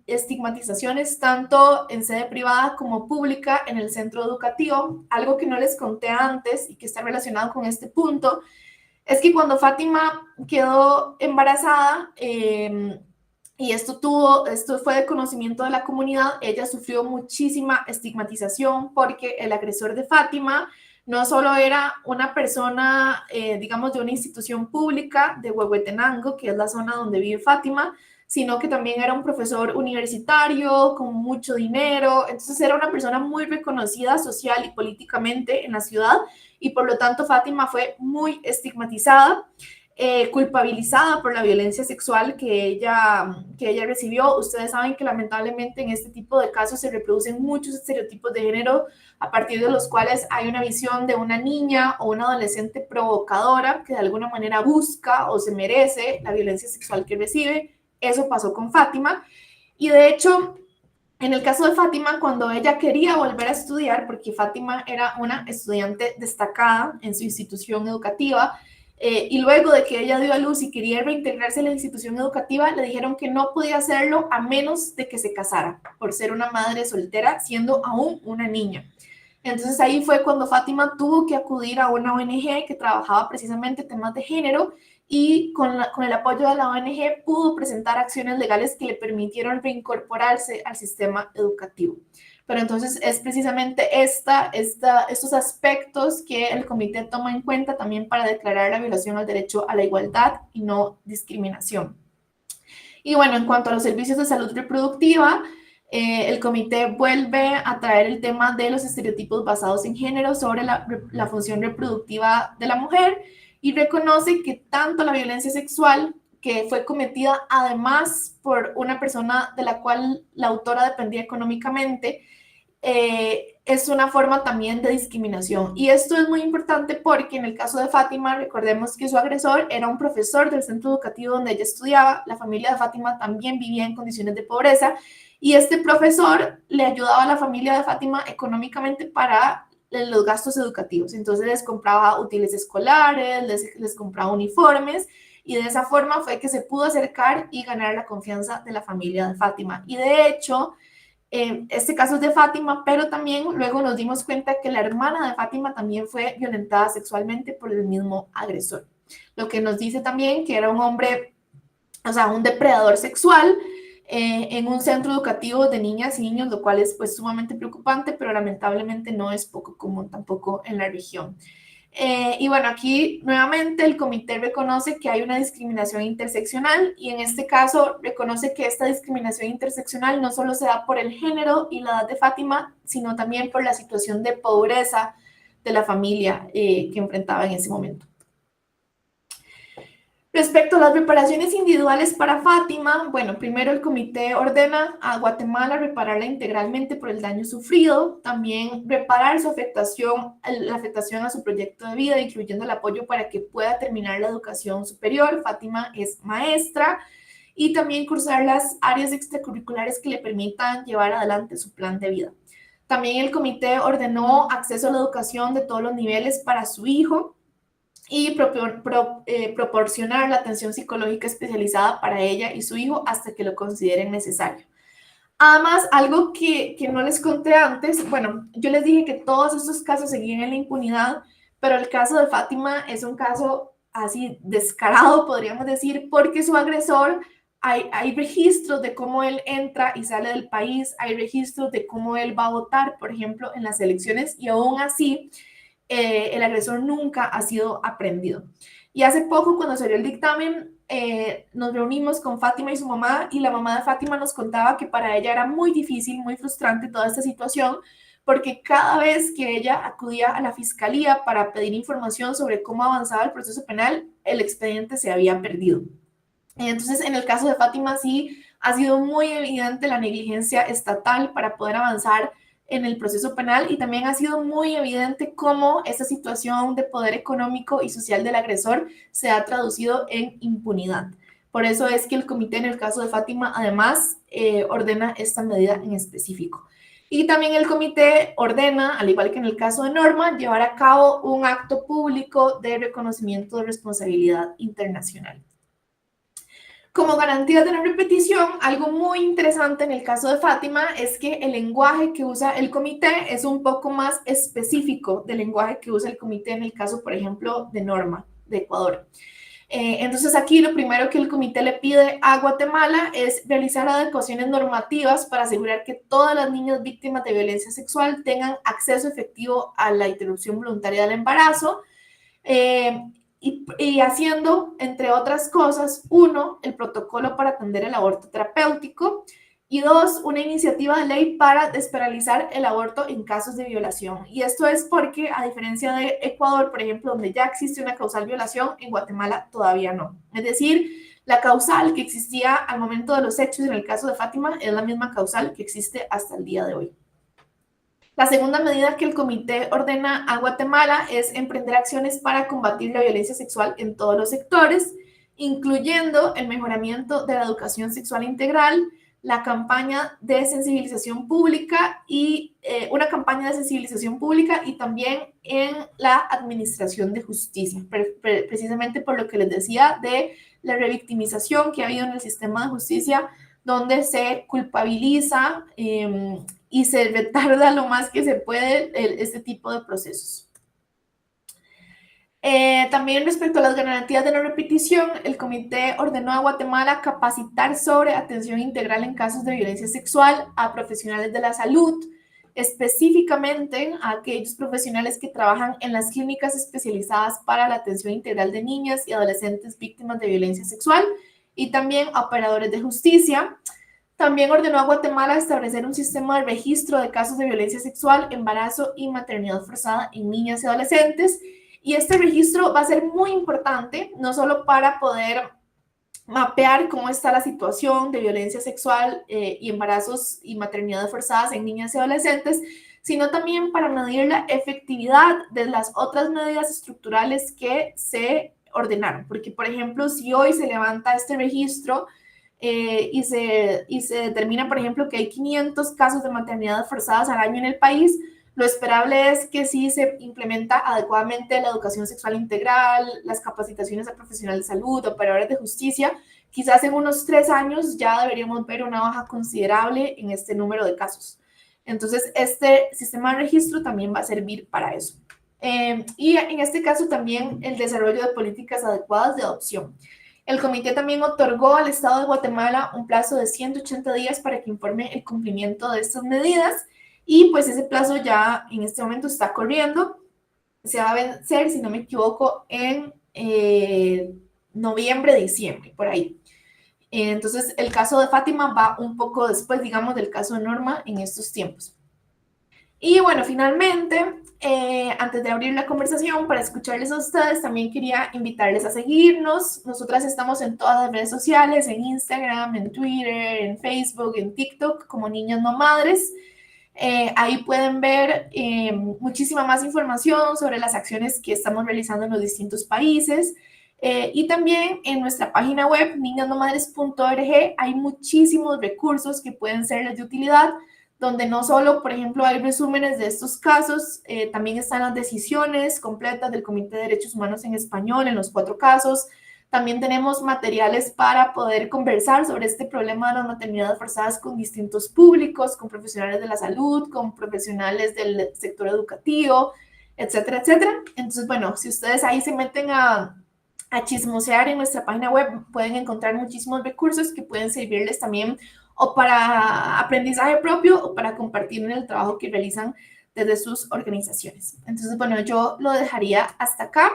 estigmatizaciones tanto en sede privada como pública en el centro educativo. Algo que no les conté antes y que está relacionado con este punto es que cuando Fátima quedó embarazada, y esto fue de conocimiento de la comunidad, ella sufrió muchísima estigmatización porque el agresor de Fátima no solo era una persona, digamos, de una institución pública de Huehuetenango, que es la zona donde vive Fátima, sino que también era un profesor universitario con mucho dinero, entonces era una persona muy reconocida social y políticamente en la ciudad, y por lo tanto Fátima fue muy estigmatizada, culpabilizada por la violencia sexual que ella recibió. Ustedes saben que lamentablemente en este tipo de casos se reproducen muchos estereotipos de género a partir de los cuales hay una visión de una niña o una adolescente provocadora que de alguna manera busca o se merece la violencia sexual que recibe. Eso pasó con Fátima y de hecho en el caso de Fátima, cuando ella quería volver a estudiar, porque Fátima era una estudiante destacada en su institución educativa, y luego de que ella dio a luz y quería reintegrarse a la institución educativa, le dijeron que no podía hacerlo a menos de que se casara, por ser una madre soltera, siendo aún una niña. Entonces ahí fue cuando Fátima tuvo que acudir a una ONG que trabajaba precisamente temas de género y con el apoyo de la ONG pudo presentar acciones legales que le permitieron reincorporarse al sistema educativo. Pero entonces es precisamente estos aspectos que el comité toma en cuenta también para declarar la violación al derecho a la igualdad y no discriminación. Y bueno, en cuanto a los servicios de salud reproductiva, el comité vuelve a traer el tema de los estereotipos basados en género sobre la función reproductiva de la mujer y reconoce que tanto la violencia sexual que fue cometida además por una persona de la cual la autora dependía económicamente, es una forma también de discriminación. Y esto es muy importante porque en el caso de Fátima, recordemos que su agresor era un profesor del centro educativo donde ella estudiaba, la familia de Fátima también vivía en condiciones de pobreza, y este profesor le ayudaba a la familia de Fátima económicamente para los gastos educativos. Entonces les compraba útiles escolares, les compraba uniformes, y de esa forma fue que se pudo acercar y ganar la confianza de la familia de Fátima. Y de hecho, este caso es de Fátima, pero también luego nos dimos cuenta que la hermana de Fátima también fue violentada sexualmente por el mismo agresor. Lo que nos dice también que era un hombre, o sea, un depredador sexual en un centro educativo de niñas y niños, lo cual es pues sumamente preocupante, pero lamentablemente no es poco común tampoco en la región. Y bueno, aquí nuevamente el comité reconoce que hay una discriminación interseccional y en este caso reconoce que esta discriminación interseccional no solo se da por el género y la edad de Fátima, sino también por la situación de pobreza de la familia que enfrentaba en ese momento. Respecto a las reparaciones individuales para Fátima, bueno, primero el comité ordena a Guatemala repararla integralmente por el daño sufrido, también reparar la afectación a su proyecto de vida, incluyendo el apoyo para que pueda terminar la educación superior. Fátima es maestra, y también cursar las áreas extracurriculares que le permitan llevar adelante su plan de vida. También el comité ordenó acceso a la educación de todos los niveles para su hijo, y proporcionar la atención psicológica especializada para ella y su hijo hasta que lo consideren necesario. Además, algo que no les conté antes, bueno, yo les dije que todos estos casos seguían en la impunidad, pero el caso de Fátima es un caso así descarado, podríamos decir, porque su agresor, hay registros de cómo él entra y sale del país, hay registros de cómo él va a votar, por ejemplo, en las elecciones, y aún así, el agresor nunca ha sido aprehendido. Y hace poco, cuando salió el dictamen, nos reunimos con Fátima y su mamá, y la mamá de Fátima nos contaba que para ella era muy difícil, muy frustrante toda esta situación, porque cada vez que ella acudía a la fiscalía para pedir información sobre cómo avanzaba el proceso penal, el expediente se había perdido. Entonces, en el caso de Fátima sí ha sido muy evidente la negligencia estatal para poder avanzar en el proceso penal, y también ha sido muy evidente cómo esta situación de poder económico y social del agresor se ha traducido en impunidad. Por eso es que el comité en el caso de Fátima además ordena esta medida en específico. Y también el comité ordena, al igual que en el caso de Norma, llevar a cabo un acto público de reconocimiento de responsabilidad internacional. Como garantía de no repetición, algo muy interesante en el caso de Fátima es que el lenguaje que usa el comité es un poco más específico del lenguaje que usa el comité en el caso, por ejemplo, de Norma, de Ecuador. Entonces aquí lo primero que el comité le pide a Guatemala es realizar adecuaciones normativas para asegurar que todas las niñas víctimas de violencia sexual tengan acceso efectivo a la interrupción voluntaria del embarazo, y haciendo, entre otras cosas, 1, el protocolo para atender el aborto terapéutico, y 2, una iniciativa de ley para despenalizar el aborto en casos de violación. Y esto es porque, a diferencia de Ecuador, por ejemplo, donde ya existe una causal violación, en Guatemala todavía no. Es decir, la causal que existía al momento de los hechos en el caso de Fátima es la misma causal que existe hasta el día de hoy. La segunda medida que el comité ordena a Guatemala es emprender acciones para combatir la violencia sexual en todos los sectores, incluyendo el mejoramiento de la educación sexual integral, la campaña de sensibilización pública y una campaña de sensibilización pública y también en la administración de justicia, precisamente por lo que les decía de la revictimización que ha habido en el sistema de justicia, donde se culpabiliza y se retarda lo más que se puede este tipo de procesos. También respecto a las garantías de no repetición, el comité ordenó a Guatemala capacitar sobre atención integral en casos de violencia sexual a profesionales de la salud, específicamente a aquellos profesionales que trabajan en las clínicas especializadas para la atención integral de niñas y adolescentes víctimas de violencia sexual, y también a operadores de justicia. También ordenó a Guatemala establecer un sistema de registro de casos de violencia sexual, embarazo y maternidad forzada en niñas y adolescentes. Y este registro va a ser muy importante, no solo para poder mapear cómo está la situación de violencia sexual y embarazos y maternidad forzadas en niñas y adolescentes, sino también para medir la efectividad de las otras medidas estructurales que se ordenaron. Porque, por ejemplo, si hoy se levanta este registro y se determina, por ejemplo, que hay 500 casos de maternidad forzadas al año en el país, lo esperable es que sí se implementa adecuadamente la educación sexual integral, las capacitaciones a profesionales de salud, operadores de justicia. Quizás en unos 3 años ya deberíamos ver una baja considerable en este número de casos. Entonces, este sistema de registro también va a servir para eso. Y en este caso también el desarrollo de políticas adecuadas de adopción. El comité también otorgó al Estado de Guatemala un plazo de 180 días para que informe el cumplimiento de estas medidas. Y pues ese plazo ya en este momento está corriendo, se va a vencer, si no me equivoco, en noviembre, diciembre, por ahí. Entonces, el caso de Fátima va un poco después, digamos, del caso de Norma en estos tiempos. Y bueno, finalmente, antes de abrir la conversación para escucharles a ustedes, también quería invitarles a seguirnos. Nosotras estamos en todas las redes sociales, en Instagram, en Twitter, en Facebook, en TikTok, como Niñas No Madres. Ahí pueden ver muchísima más información sobre las acciones que estamos realizando en los distintos países. Y también en nuestra página web, niñasnomadres.org, hay muchísimos recursos que pueden serles de utilidad, donde no solo, por ejemplo, hay resúmenes de estos casos, también están las decisiones completas del Comité de Derechos Humanos en español en los 4 casos. También tenemos materiales para poder conversar sobre este problema de las maternidades forzadas con distintos públicos, con profesionales de la salud, con profesionales del sector educativo, etcétera, etcétera. Entonces, bueno, si ustedes ahí se meten a chismosear en nuestra página web, pueden encontrar muchísimos recursos que pueden servirles también o para aprendizaje propio o para compartir en el trabajo que realizan desde sus organizaciones. Entonces, bueno, yo lo dejaría hasta acá.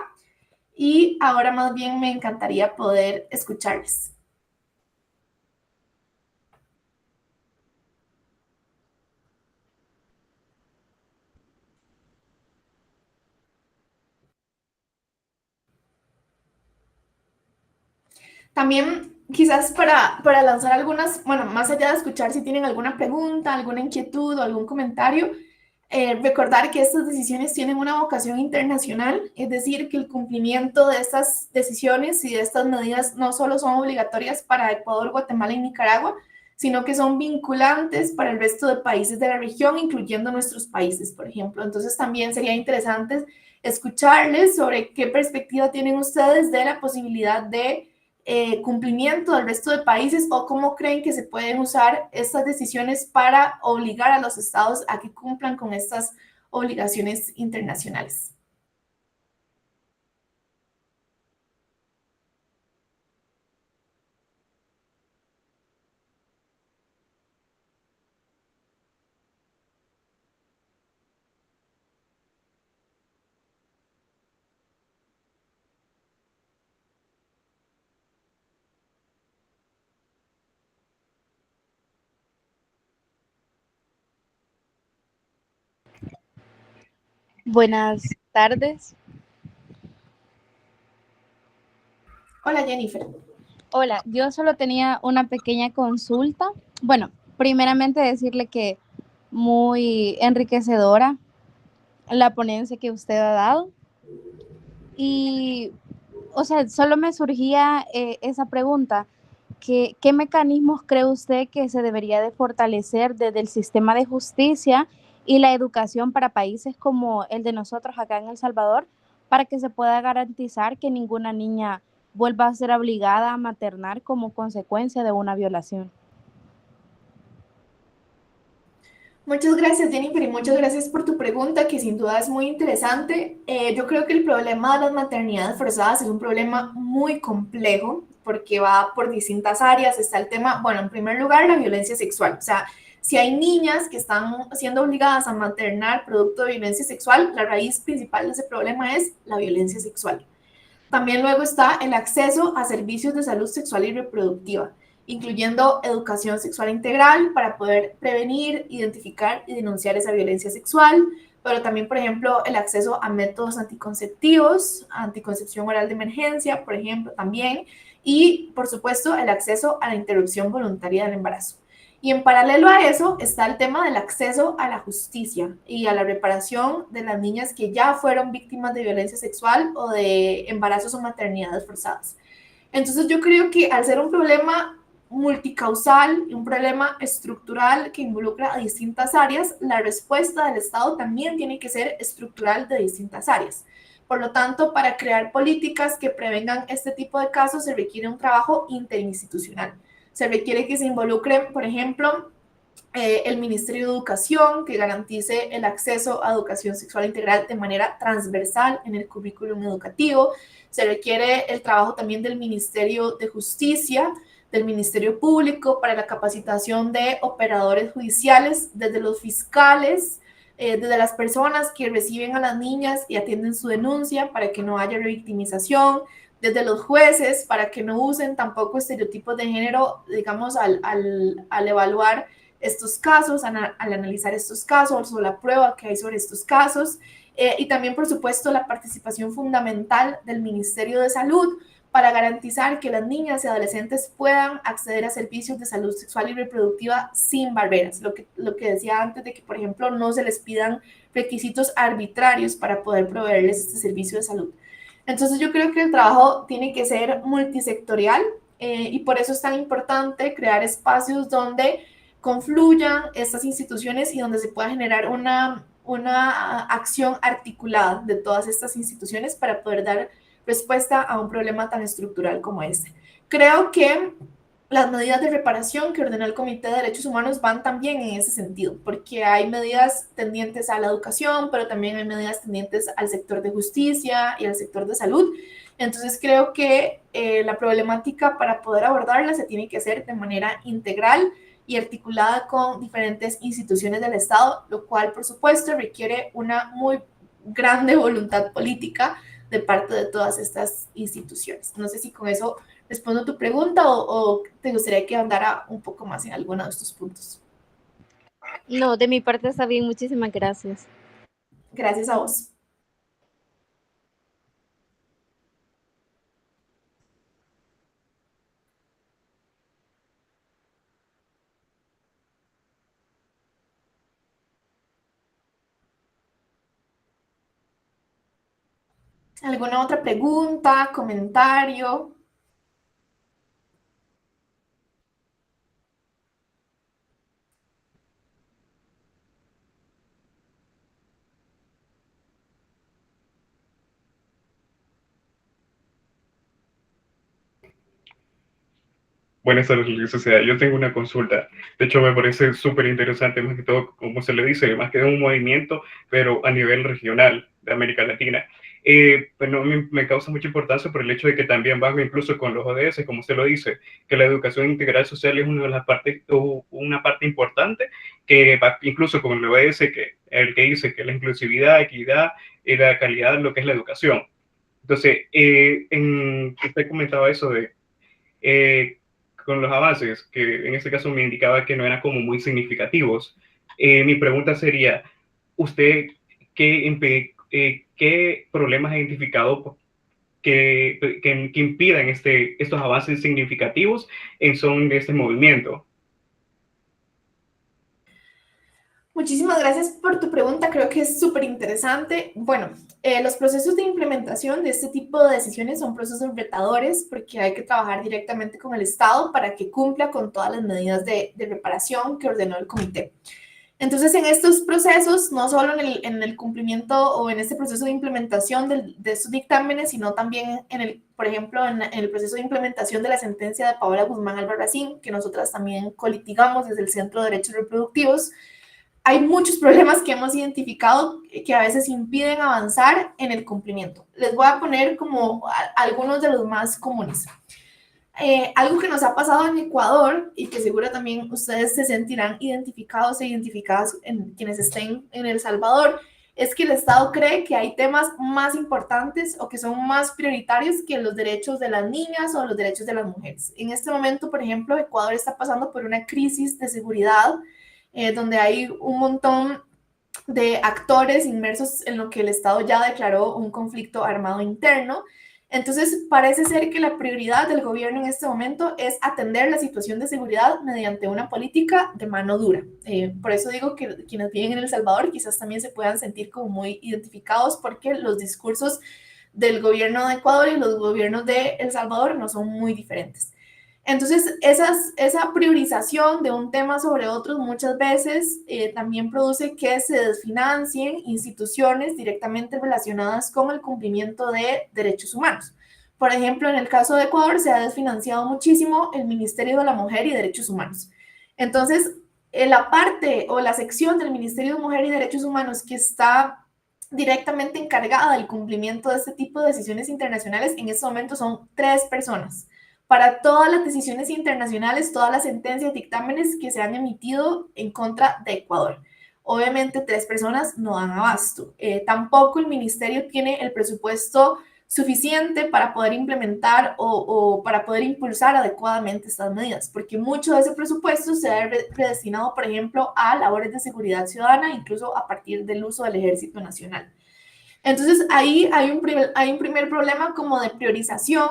Y ahora más bien me encantaría poder escucharles. También quizás para lanzar algunas, bueno, más allá de escuchar si tienen alguna pregunta, alguna inquietud o algún comentario, Recordar que estas decisiones tienen una vocación internacional, es decir, que el cumplimiento de estas decisiones y de estas medidas no solo son obligatorias para Ecuador, Guatemala y Nicaragua, sino que son vinculantes para el resto de países de la región, incluyendo nuestros países, por ejemplo. Entonces también sería interesante escucharles sobre qué perspectiva tienen ustedes de la posibilidad de cumplimiento del resto de países o cómo creen que se pueden usar estas decisiones para obligar a los estados a que cumplan con estas obligaciones internacionales. Buenas tardes. Hola, Jennifer. Hola, yo solo tenía una pequeña consulta. Bueno, primeramente decirle que muy enriquecedora la ponencia que usted ha dado. Y, o sea, solo me surgía esa pregunta. ¿Qué mecanismos cree usted que se debería de fortalecer desde el sistema de justicia y la educación para países como el de nosotros acá en El Salvador para que se pueda garantizar que ninguna niña vuelva a ser obligada a maternar como consecuencia de una violación? Muchas gracias, Jennifer, y muchas gracias por tu pregunta, que sin duda es muy interesante. Yo creo que el problema de las maternidades forzadas es un problema muy complejo porque va por distintas áreas. Está el tema, bueno, en primer lugar, la violencia sexual. O sea, si hay niñas que están siendo obligadas a maternar producto de violencia sexual, la raíz principal de ese problema es la violencia sexual. También luego está el acceso a servicios de salud sexual y reproductiva, incluyendo educación sexual integral para poder prevenir, identificar y denunciar esa violencia sexual, pero también, por ejemplo, el acceso a métodos anticonceptivos, anticoncepción oral de emergencia, por ejemplo, también, y, por supuesto, el acceso a la interrupción voluntaria del embarazo. Y en paralelo a eso está el tema del acceso a la justicia y a la reparación de las niñas que ya fueron víctimas de violencia sexual o de embarazos o maternidades forzadas. Entonces yo creo que al ser un problema multicausal y un problema estructural que involucra a distintas áreas, la respuesta del Estado también tiene que ser estructural de distintas áreas. Por lo tanto, para crear políticas que prevengan este tipo de casos se requiere un trabajo interinstitucional. Se requiere que se involucren, por ejemplo, el Ministerio de Educación, que garantice el acceso a educación sexual integral de manera transversal en el currículum educativo. Se requiere el trabajo también del Ministerio de Justicia, del Ministerio Público para la capacitación de operadores judiciales, desde los fiscales, desde las personas que reciben a las niñas y atienden su denuncia para que no haya revictimización, desde los jueces para que no usen tampoco estereotipos de género, digamos, al evaluar estos casos, al analizar estos casos o la prueba que hay sobre estos casos, y también, por supuesto, la participación fundamental del Ministerio de Salud para garantizar que las niñas y adolescentes puedan acceder a servicios de salud sexual y reproductiva sin barreras. Lo que decía antes de que, por ejemplo, no se les pidan requisitos arbitrarios para poder proveerles este servicio de salud. Entonces yo creo que el trabajo tiene que ser multisectorial, y por eso es tan importante crear espacios donde confluyan estas instituciones y donde se pueda generar una acción articulada de todas estas instituciones para poder dar respuesta a un problema tan estructural como este. Creo que las medidas de reparación que ordena el Comité de Derechos Humanos van también en ese sentido, porque hay medidas tendientes a la educación, pero también hay medidas tendientes al sector de justicia y al sector de salud. Entonces creo que la problemática para poder abordarla se tiene que hacer de manera integral y articulada con diferentes instituciones del Estado, lo cual, por supuesto, requiere una muy grande voluntad política de parte de todas estas instituciones. No sé si con eso respondo tu pregunta o te gustaría que andara un poco más en alguno de estos puntos. No, de mi parte está bien, muchísimas gracias. Gracias a vos. ¿Alguna otra pregunta, comentario? Buenas tardes, Luis Sociedad. Yo tengo una consulta. De hecho, me parece súper interesante, más que todo, como se le dice, más que un movimiento, pero a nivel regional de América Latina. Pero me causa mucha importancia por el hecho de que también va incluso con los ODS, como se lo dice, que la educación integral social es una de las partes, o una parte importante que va incluso con el ODS, que el que dice que la inclusividad, equidad y la calidad de lo que es la educación. Entonces, usted comentaba eso de eh, con los avances, que en este caso me indicaba que no eran como muy significativos. Mi pregunta sería, ¿usted qué problemas ha identificado que impidan estos avances significativos en son de este movimiento? Muchísimas gracias por tu pregunta, creo que es súper interesante. Bueno, los procesos de implementación de este tipo de decisiones son procesos retadores porque hay que trabajar directamente con el Estado para que cumpla con todas las medidas de reparación que ordenó el comité. Entonces, en estos procesos, no solo en el cumplimiento o en este proceso de implementación de estos dictámenes, sino también por ejemplo, en el proceso de implementación de la sentencia de Paola Guzmán Albarracín, que nosotras también colitigamos desde el Centro de Derechos Reproductivos, hay muchos problemas que hemos identificado que a veces impiden avanzar en el cumplimiento. Les voy a poner como algunos de los más comunes. Algo que nos ha pasado en Ecuador y que seguro también ustedes se sentirán identificados e identificadas en quienes estén en El Salvador, es que el Estado cree que hay temas más importantes o que son más prioritarios que los derechos de las niñas o los derechos de las mujeres. En este momento, por ejemplo, Ecuador está pasando por una crisis de seguridad donde hay un montón de actores inmersos en lo que el Estado ya declaró un conflicto armado interno. Entonces, parece ser que la prioridad del gobierno en este momento es atender la situación de seguridad mediante una política de mano dura. Por eso digo que quienes viven en El Salvador quizás también se puedan sentir como muy identificados porque los discursos del gobierno de Ecuador y los gobiernos de El Salvador no son muy diferentes. Entonces, esa priorización de un tema sobre otros muchas veces también produce que se desfinancien instituciones directamente relacionadas con el cumplimiento de derechos humanos. Por ejemplo, en el caso de Ecuador se ha desfinanciado muchísimo el Ministerio de la Mujer y Derechos Humanos. Entonces, la parte o la sección del Ministerio de Mujer y Derechos Humanos que está directamente encargada del cumplimiento de este tipo de decisiones internacionales, en este momento son 3 personas para todas las decisiones internacionales, todas las sentencias, dictámenes que se han emitido en contra de Ecuador. Obviamente 3 personas no dan abasto. Tampoco el ministerio tiene el presupuesto suficiente para poder implementar o para poder impulsar adecuadamente estas medidas, porque mucho de ese presupuesto se ha predestinado, por ejemplo, a labores de seguridad ciudadana, incluso a partir del uso del Ejército Nacional. Entonces, ahí hay un primer problema como de priorización,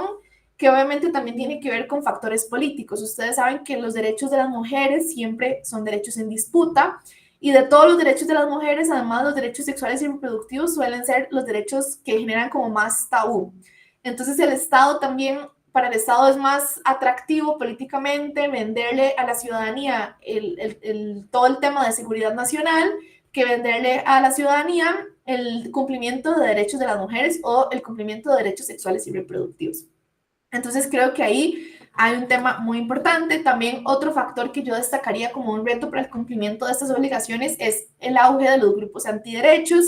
que obviamente también tiene que ver con factores políticos. Ustedes saben que los derechos de las mujeres siempre son derechos en disputa y de todos los derechos de las mujeres, además los derechos sexuales y reproductivos suelen ser los derechos que generan como más tabú. Entonces el Estado también, para el Estado es más atractivo políticamente venderle a la ciudadanía todo el tema de seguridad nacional que venderle a la ciudadanía el cumplimiento de derechos de las mujeres o el cumplimiento de derechos sexuales y reproductivos. Entonces creo que ahí hay un tema muy importante. También otro factor que yo destacaría como un reto para el cumplimiento de estas obligaciones es el auge de los grupos antiderechos.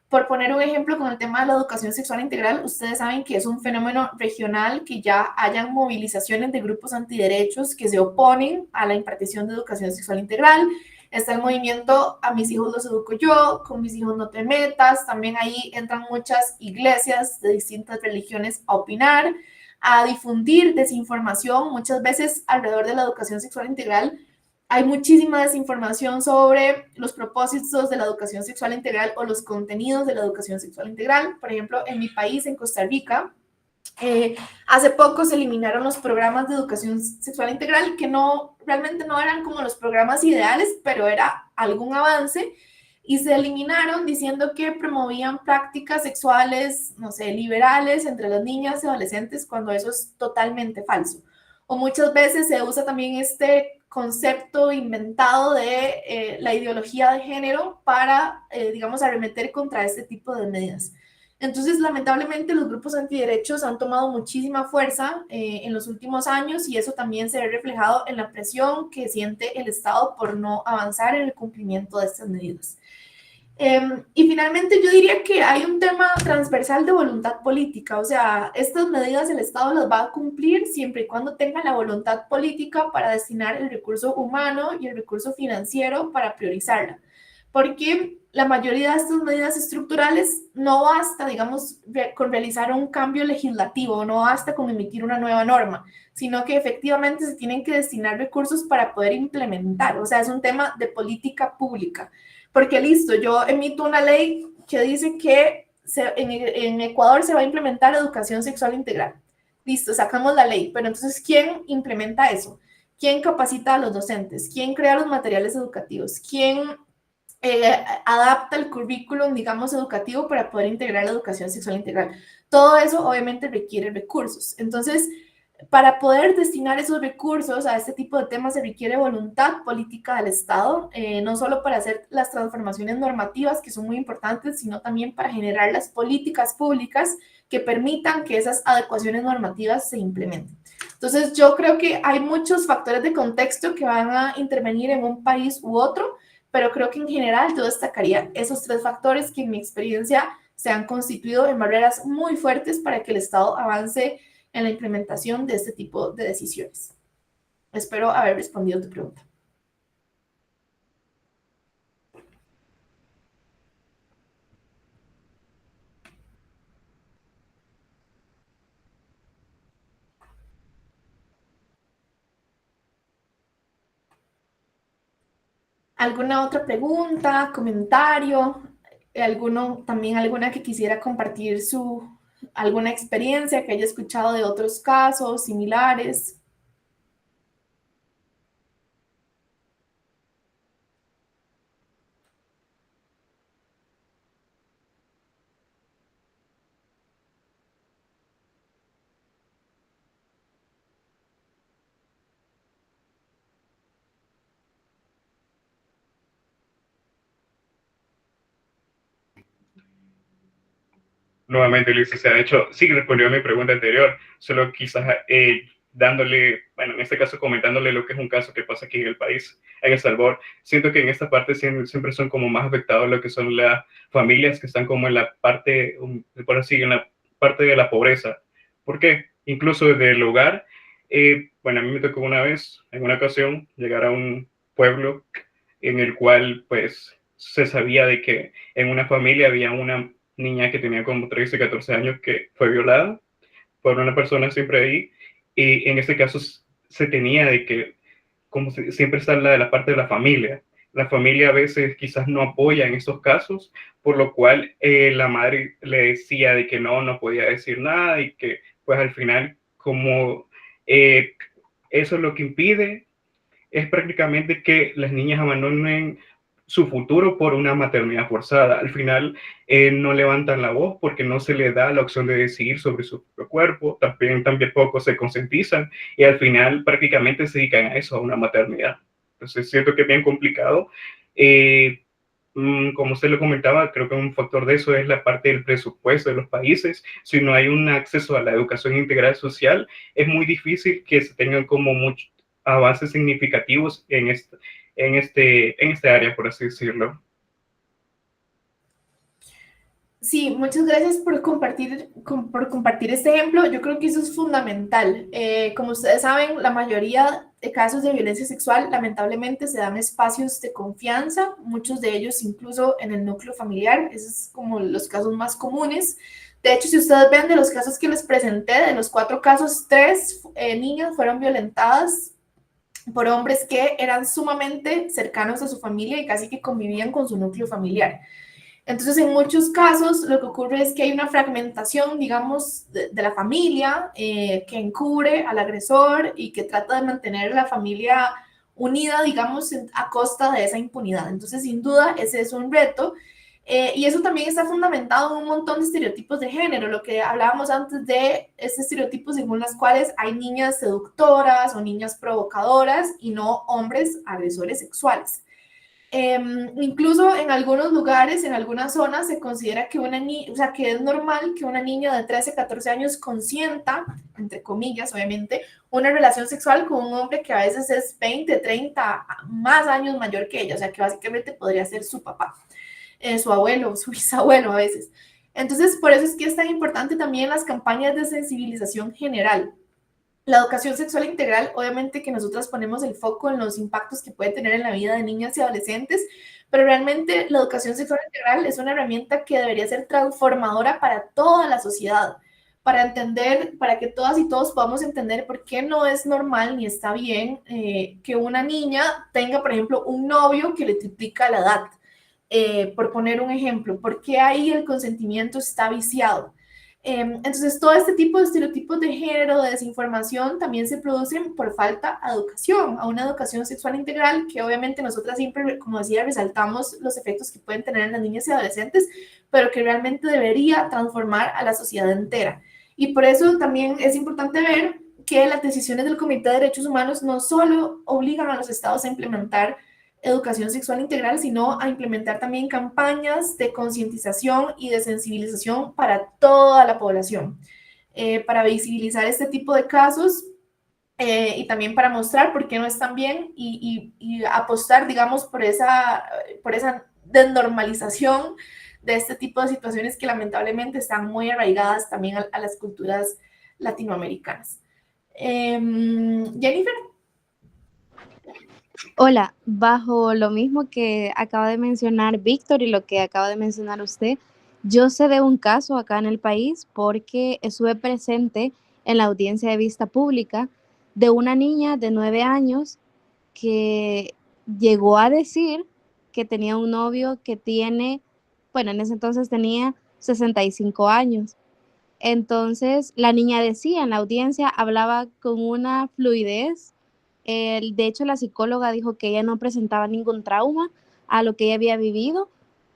Por poner un ejemplo con el tema de la educación sexual integral, ustedes saben que es un fenómeno regional que ya hayan movilizaciones de grupos antiderechos que se oponen a la impartición de educación sexual integral. Está el movimiento A mis hijos los educo yo, Con mis hijos no te metas. También ahí entran muchas iglesias de distintas religiones a opinar, a difundir desinformación. Muchas veces alrededor de la educación sexual integral hay muchísima desinformación sobre los propósitos de la educación sexual integral o los contenidos de la educación sexual integral. Por ejemplo, en mi país, en Costa Rica, hace poco se eliminaron los programas de educación sexual integral que realmente no eran como los programas ideales, pero era algún avance. y se eliminaron diciendo que promovían prácticas sexuales, no sé, liberales entre las niñas y adolescentes, cuando eso es totalmente falso. O muchas veces se usa también este concepto inventado de la ideología de género para, digamos, arremeter contra este tipo de medidas. Entonces, lamentablemente, los grupos antiderechos han tomado muchísima fuerza en los últimos años y eso también se ve reflejado en la presión que siente el Estado por no avanzar en el cumplimiento de estas medidas. Y finalmente yo diría que hay un tema transversal de voluntad política, o sea, estas medidas el Estado las va a cumplir siempre y cuando tenga la voluntad política para destinar el recurso humano y el recurso financiero para priorizarla, porque la mayoría de estas medidas estructurales no basta, digamos, con realizar un cambio legislativo, no basta con emitir una nueva norma, sino que efectivamente se tienen que destinar recursos para poder implementar, o sea, es un tema de política pública. Porque listo, yo emito una ley que dice que en Ecuador se va a implementar educación sexual integral. Listo, sacamos la ley, pero entonces, ¿quién implementa eso? ¿Quién capacita a los docentes? ¿Quién crea los materiales educativos? ¿Quién adapta el currículum, digamos, educativo para poder integrar la educación sexual integral? Todo eso obviamente requiere recursos. Entonces, para poder destinar esos recursos a este tipo de temas se requiere voluntad política del Estado, no solo para hacer las transformaciones normativas que son muy importantes, sino también para generar las políticas públicas que permitan que esas adecuaciones normativas se implementen. Entonces, yo creo que hay muchos factores de contexto que van a intervenir en un país u otro, pero creo que en general yo destacaría esos tres factores que en mi experiencia se han constituido en barreras muy fuertes para que el Estado avance en la implementación de este tipo de decisiones. Espero haber respondido a tu pregunta. ¿Alguna otra pregunta, comentario? ¿Alguna que quisiera compartir alguna experiencia que haya escuchado de otros casos similares? Nuevamente, Luis, o sea, de hecho, sí respondió a mi pregunta anterior, solo quizás dándole, bueno, en este caso comentándole lo que es un caso que pasa aquí en el país, en El Salvador. Siento que en esta parte siempre son como más afectados lo que son las familias que están como en la parte, por así, en la parte de la pobreza. ¿Por qué? Incluso desde el hogar, bueno, a mí me tocó una vez, en una ocasión, llegar a un pueblo en el cual, pues, se sabía de que en una familia había una niña que tenía como 13, 14 años que fue violada por una persona siempre ahí, y en este caso se tenía de que, como siempre está la de la parte de la familia a veces quizás no apoya en estos casos, por lo cual la madre le decía de que no podía decir nada y que pues al final como eso es lo que impide es prácticamente que las niñas abandonen su futuro por una maternidad forzada. Al final no levantan la voz porque no se les da la opción de decidir sobre su propio cuerpo, también poco se concientizan y al final prácticamente se dedican a eso, a una maternidad. Entonces siento que es bien complicado. Como usted lo comentaba, creo que un factor de eso es la parte del presupuesto de los países. Si no hay un acceso a la educación integral social, es muy difícil que se tengan como muchos avances significativos en este área, por así decirlo. Sí, muchas gracias por compartir este ejemplo. Yo creo que eso es fundamental. Como ustedes saben, la mayoría de casos de violencia sexual lamentablemente se dan espacios de confianza, muchos de ellos incluso en el núcleo familiar. Esos es como los casos más comunes. De hecho, si ustedes ven de los casos que les presenté, de los 4 casos, 3 niñas fueron violentadas por hombres que eran sumamente cercanos a su familia y casi que convivían con su núcleo familiar. Entonces, en muchos casos, lo que ocurre es que hay una fragmentación, digamos, de la familia que encubre al agresor y que trata de mantener la familia unida, digamos, a costa de esa impunidad. Entonces, sin duda, ese es un reto. Y eso también está fundamentado en un montón de estereotipos de género, lo que hablábamos antes de estos estereotipos según los cuales hay niñas seductoras o niñas provocadoras y no hombres agresores sexuales. Incluso en algunos lugares, en algunas zonas, se considera que o sea, que es normal que una niña de 13, 14 años consienta, entre comillas, obviamente, una relación sexual con un hombre que a veces es 20, 30, más años mayor que ella, o sea, que básicamente podría ser su papá, su abuelo, su bisabuelo a veces. Entonces, por eso es que es tan importante también las campañas de sensibilización general. La educación sexual integral, obviamente que nosotras ponemos el foco en los impactos que puede tener en la vida de niñas y adolescentes, pero realmente la educación sexual integral es una herramienta que debería ser transformadora para toda la sociedad, para entender, para que todas y todos podamos entender por qué no es normal ni está bien que una niña tenga, por ejemplo, un novio que le triplica la edad. Por poner un ejemplo, ¿por qué ahí el consentimiento está viciado? Entonces, todo este tipo de estereotipos de género, de desinformación, también se producen por falta de educación, a una educación sexual integral, que obviamente nosotras siempre, como decía, resaltamos los efectos que pueden tener en las niñas y adolescentes, pero que realmente debería transformar a la sociedad entera. Y por eso también es importante ver que las decisiones del Comité de Derechos Humanos no solo obligan a los estados a implementar educación sexual integral, sino a implementar también campañas de concientización y de sensibilización para toda la población, para visibilizar este tipo de casos y también para mostrar por qué no están bien y apostar, digamos, por esa desnormalización de este tipo de situaciones que lamentablemente están muy arraigadas también a las culturas latinoamericanas. Jennifer. Hola, bajo lo mismo que acaba de mencionar Víctor y lo que acaba de mencionar usted, yo sé de un caso acá en el país porque estuve presente en la audiencia de vista pública de una niña de 9 años que llegó a decir que tenía un novio que tiene, bueno, en ese entonces tenía 65 años. Entonces, la niña decía en la audiencia, hablaba con una fluidez. De hecho, la psicóloga dijo que ella no presentaba ningún trauma a lo que ella había vivido,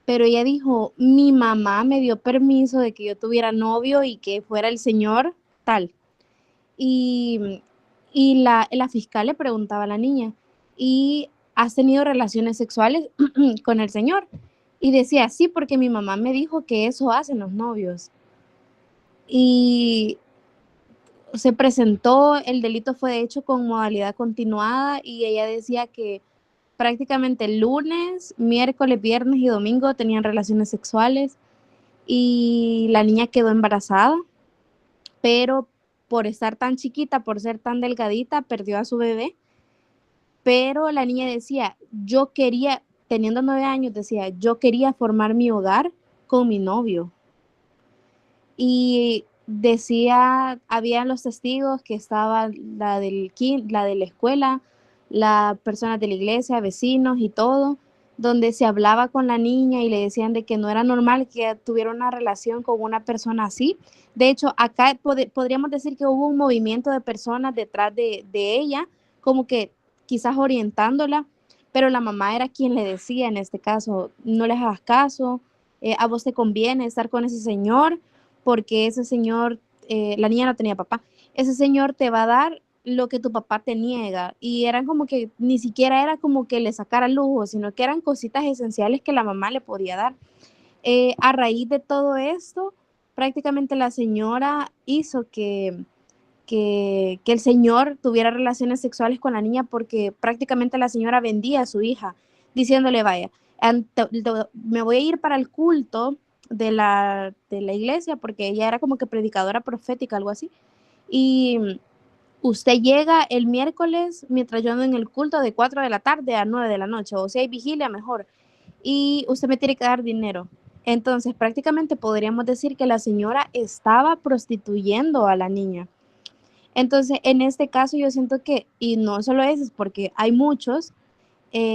pero ella dijo, mi mamá me dio permiso de que yo tuviera novio y que fuera el señor tal. Y, la fiscal le preguntaba a la niña, ¿y has tenido relaciones sexuales con el señor? Y decía, sí, porque mi mamá me dijo que eso hacen los novios. Y se presentó, el delito fue hecho con modalidad continuada y ella decía que prácticamente lunes, miércoles, viernes y domingo tenían relaciones sexuales y la niña quedó embarazada, pero por estar tan chiquita, por ser tan delgadita, perdió a su bebé. Pero la niña decía, yo quería, teniendo 9 años, decía, yo quería formar mi hogar con mi novio. Y decía, había los testigos que estaba la de la escuela, las personas de la iglesia, vecinos y todo, donde se hablaba con la niña y le decían de que no era normal que tuviera una relación con una persona así. De hecho, acá podríamos decir que hubo un movimiento de personas detrás de ella, como que quizás orientándola, pero la mamá era quien le decía en este caso, no les hagas caso, a vos te conviene estar con ese señor, porque ese señor, la niña no tenía papá, ese señor te va a dar lo que tu papá te niega. Y eran como que ni siquiera era como que le sacara lujo, sino que eran cositas esenciales que la mamá le podía dar. A raíz de todo esto, prácticamente la señora hizo que el señor tuviera relaciones sexuales con la niña porque prácticamente la señora vendía a su hija, diciéndole, vaya, me voy a ir para el culto de la iglesia, porque ella era como que predicadora profética, algo así, y usted llega el miércoles mientras yo ando en el culto de 4 de la tarde a 9 de la noche, o si hay vigilia mejor, y usted me tiene que dar dinero. Entonces, prácticamente podríamos decir que la señora estaba prostituyendo a la niña. Entonces, en este caso yo siento que, y no solo eso, es porque hay muchos,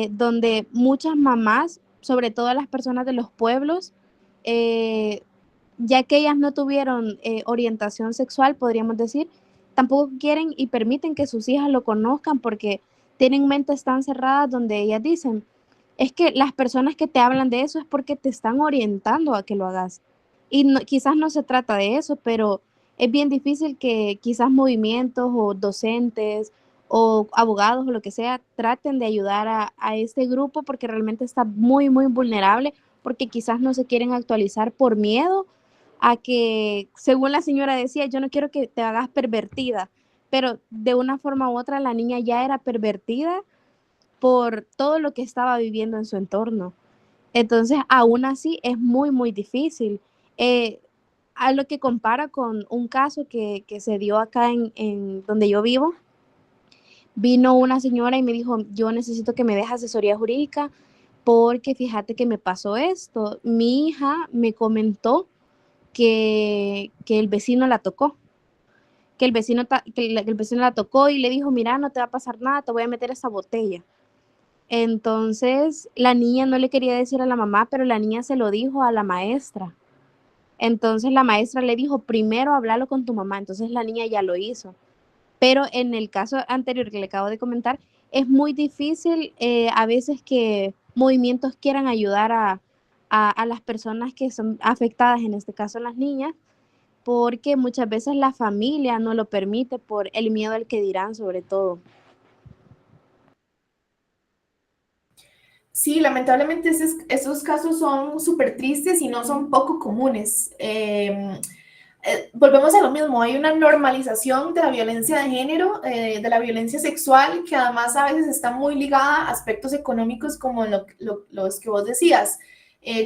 donde muchas mamás, sobre todo las personas de los pueblos, ya que ellas no tuvieron orientación sexual, podríamos decir, tampoco quieren y permiten que sus hijas lo conozcan porque tienen mentes tan cerradas donde ellas dicen, es que las personas que te hablan de eso es porque te están orientando a que lo hagas. Y no, quizás no se trata de eso, pero es bien difícil que quizás movimientos o docentes o abogados o lo que sea traten de ayudar a este grupo porque realmente está muy, muy vulnerable, porque quizás no se quieren actualizar por miedo a que, según la señora decía, yo no quiero que te hagas pervertida, pero de una forma u otra la niña ya era pervertida por todo lo que estaba viviendo en su entorno. Entonces, aún así, es muy, muy difícil. Eh, a lo que compara con un caso que se dio acá en donde yo vivo, vino una señora y me dijo, yo necesito que me deje asesoría jurídica porque fíjate que me pasó esto. Mi hija me comentó que el vecino la tocó, que el vecino la tocó y le dijo, mira, no te va a pasar nada, te voy a meter esa botella. Entonces, la niña no le quería decir a la mamá, pero la niña se lo dijo a la maestra. Entonces, la maestra le dijo, primero háblalo con tu mamá. Entonces, la niña ya lo hizo. Pero en el caso anterior que le acabo de comentar, es muy difícil a veces que movimientos quieran ayudar a las personas que son afectadas, en este caso las niñas, porque muchas veces la familia no lo permite por el miedo al que dirán sobre todo. Sí, lamentablemente esos casos son súper tristes y no son poco comunes. Volvemos a lo mismo, hay una normalización de la violencia de género, de la violencia sexual, que además a veces está muy ligada a aspectos económicos como los que vos decías.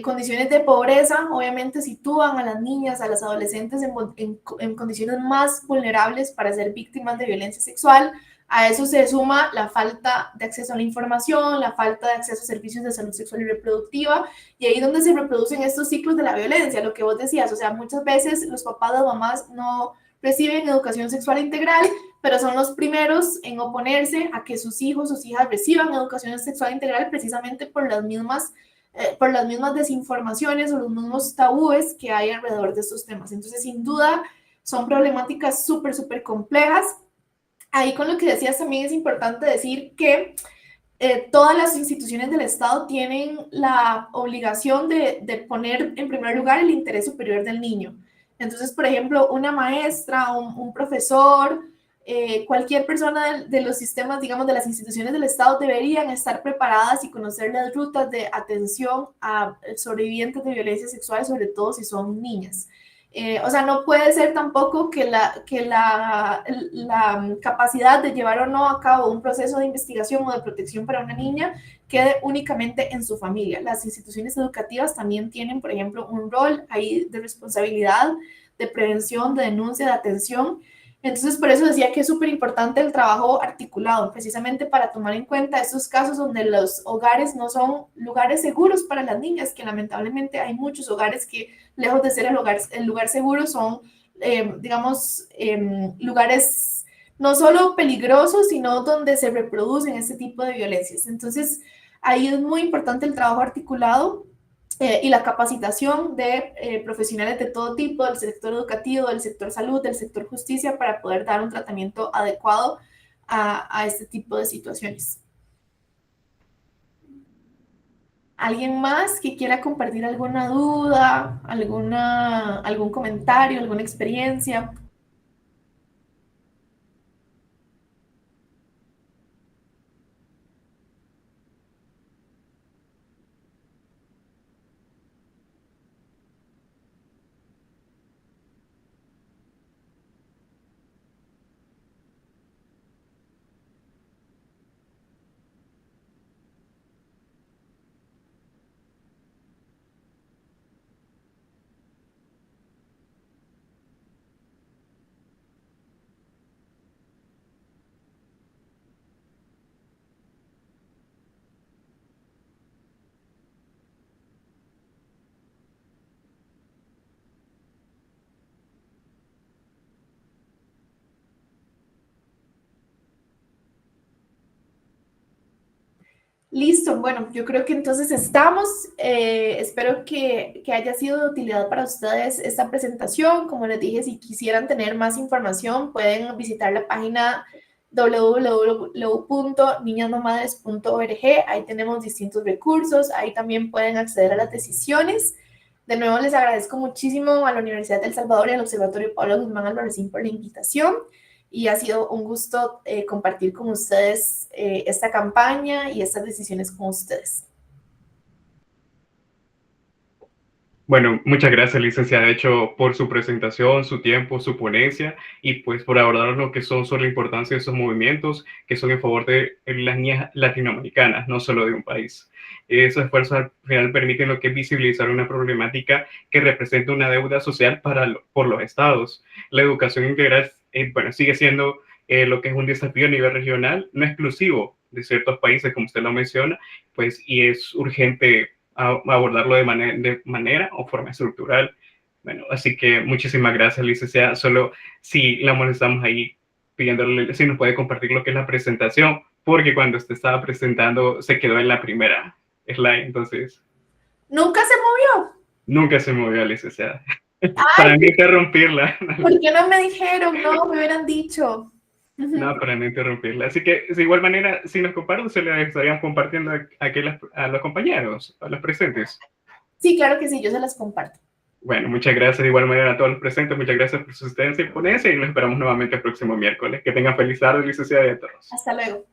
Condiciones de pobreza obviamente sitúan a las niñas, a las adolescentes en condiciones más vulnerables para ser víctimas de violencia sexual. A eso se suma la falta de acceso a la información, la falta de acceso a servicios de salud sexual y reproductiva, y ahí es donde se reproducen estos ciclos de la violencia, lo que vos decías, o sea, muchas veces los papás, las mamás no reciben educación sexual integral, pero son los primeros en oponerse a que sus hijos, sus hijas reciban educación sexual integral precisamente por las mismas desinformaciones o los mismos tabúes que hay alrededor de estos temas. Entonces, sin duda, son problemáticas súper, súper complejas. Ahí con lo que decías también es importante decir que todas las instituciones del Estado tienen la obligación de poner en primer lugar el interés superior del niño. Entonces, por ejemplo, una maestra, un profesor, cualquier persona de los sistemas, digamos, de las instituciones del Estado deberían estar preparadas y conocer las rutas de atención a sobrevivientes de violencia sexual, sobre todo si son niñas. O sea, no puede ser tampoco que la capacidad de llevar o no a cabo un proceso de investigación o de protección para una niña quede únicamente en su familia. Las instituciones educativas también tienen, por ejemplo, un rol ahí de responsabilidad, de prevención, de denuncia, de atención. Entonces, por eso decía que es súper importante el trabajo articulado, precisamente para tomar en cuenta estos casos donde los hogares no son lugares seguros para las niñas, que lamentablemente hay muchos hogares que, lejos de ser el lugar seguro, son, digamos, lugares no solo peligrosos, sino donde se reproducen este tipo de violencias. Entonces, ahí es muy importante el trabajo articulado y la capacitación de profesionales de todo tipo, del sector educativo, del sector salud, del sector justicia, para poder dar un tratamiento adecuado a este tipo de situaciones. ¿Alguien más que quiera compartir alguna duda, algún comentario, alguna experiencia? Listo, bueno, yo creo que entonces estamos. Espero que haya sido de utilidad para ustedes esta presentación. Como les dije, si quisieran tener más información, pueden visitar la página www.niñasnomadres.org. Ahí tenemos distintos recursos, ahí también pueden acceder a las decisiones. De nuevo, les agradezco muchísimo a la Universidad de El Salvador y al Observatorio Pablo Guzmán Albarracín por la invitación, y ha sido un gusto compartir con ustedes esta campaña y estas decisiones con ustedes. Bueno, muchas gracias, licenciada, de hecho, por su presentación, su tiempo, su ponencia, y pues por abordar lo que son sobre la importancia de esos movimientos que son en favor de las niñas latinoamericanas, no solo de un país. Esos esfuerzos al final permiten lo que es visibilizar una problemática que representa una deuda social por los estados. La educación integral, bueno, sigue siendo lo que es un desafío a nivel regional, no exclusivo de ciertos países, como usted lo menciona, pues, y es urgente abordarlo de manera o forma estructural. Bueno, así que muchísimas gracias, licenciada. Solo si la molestamos ahí pidiéndole si nos puede compartir lo que es la presentación, porque cuando usted estaba presentando se quedó en la primera slide, entonces... ¿Nunca se movió? Nunca se movió, licenciada. Para no interrumpirla. ¿Por qué no me dijeron? No, me hubieran dicho. No, para no interrumpirla. Así que, de igual manera, si nos comparten, se le estarían compartiendo a los compañeros, a los presentes. Sí, claro que sí, yo se las comparto. Bueno, muchas gracias de igual manera a todos los presentes. Muchas gracias por su asistencia y ponencia, y los esperamos nuevamente el próximo miércoles. Que tengan feliz tarde, licenciada, y a todos. Hasta luego.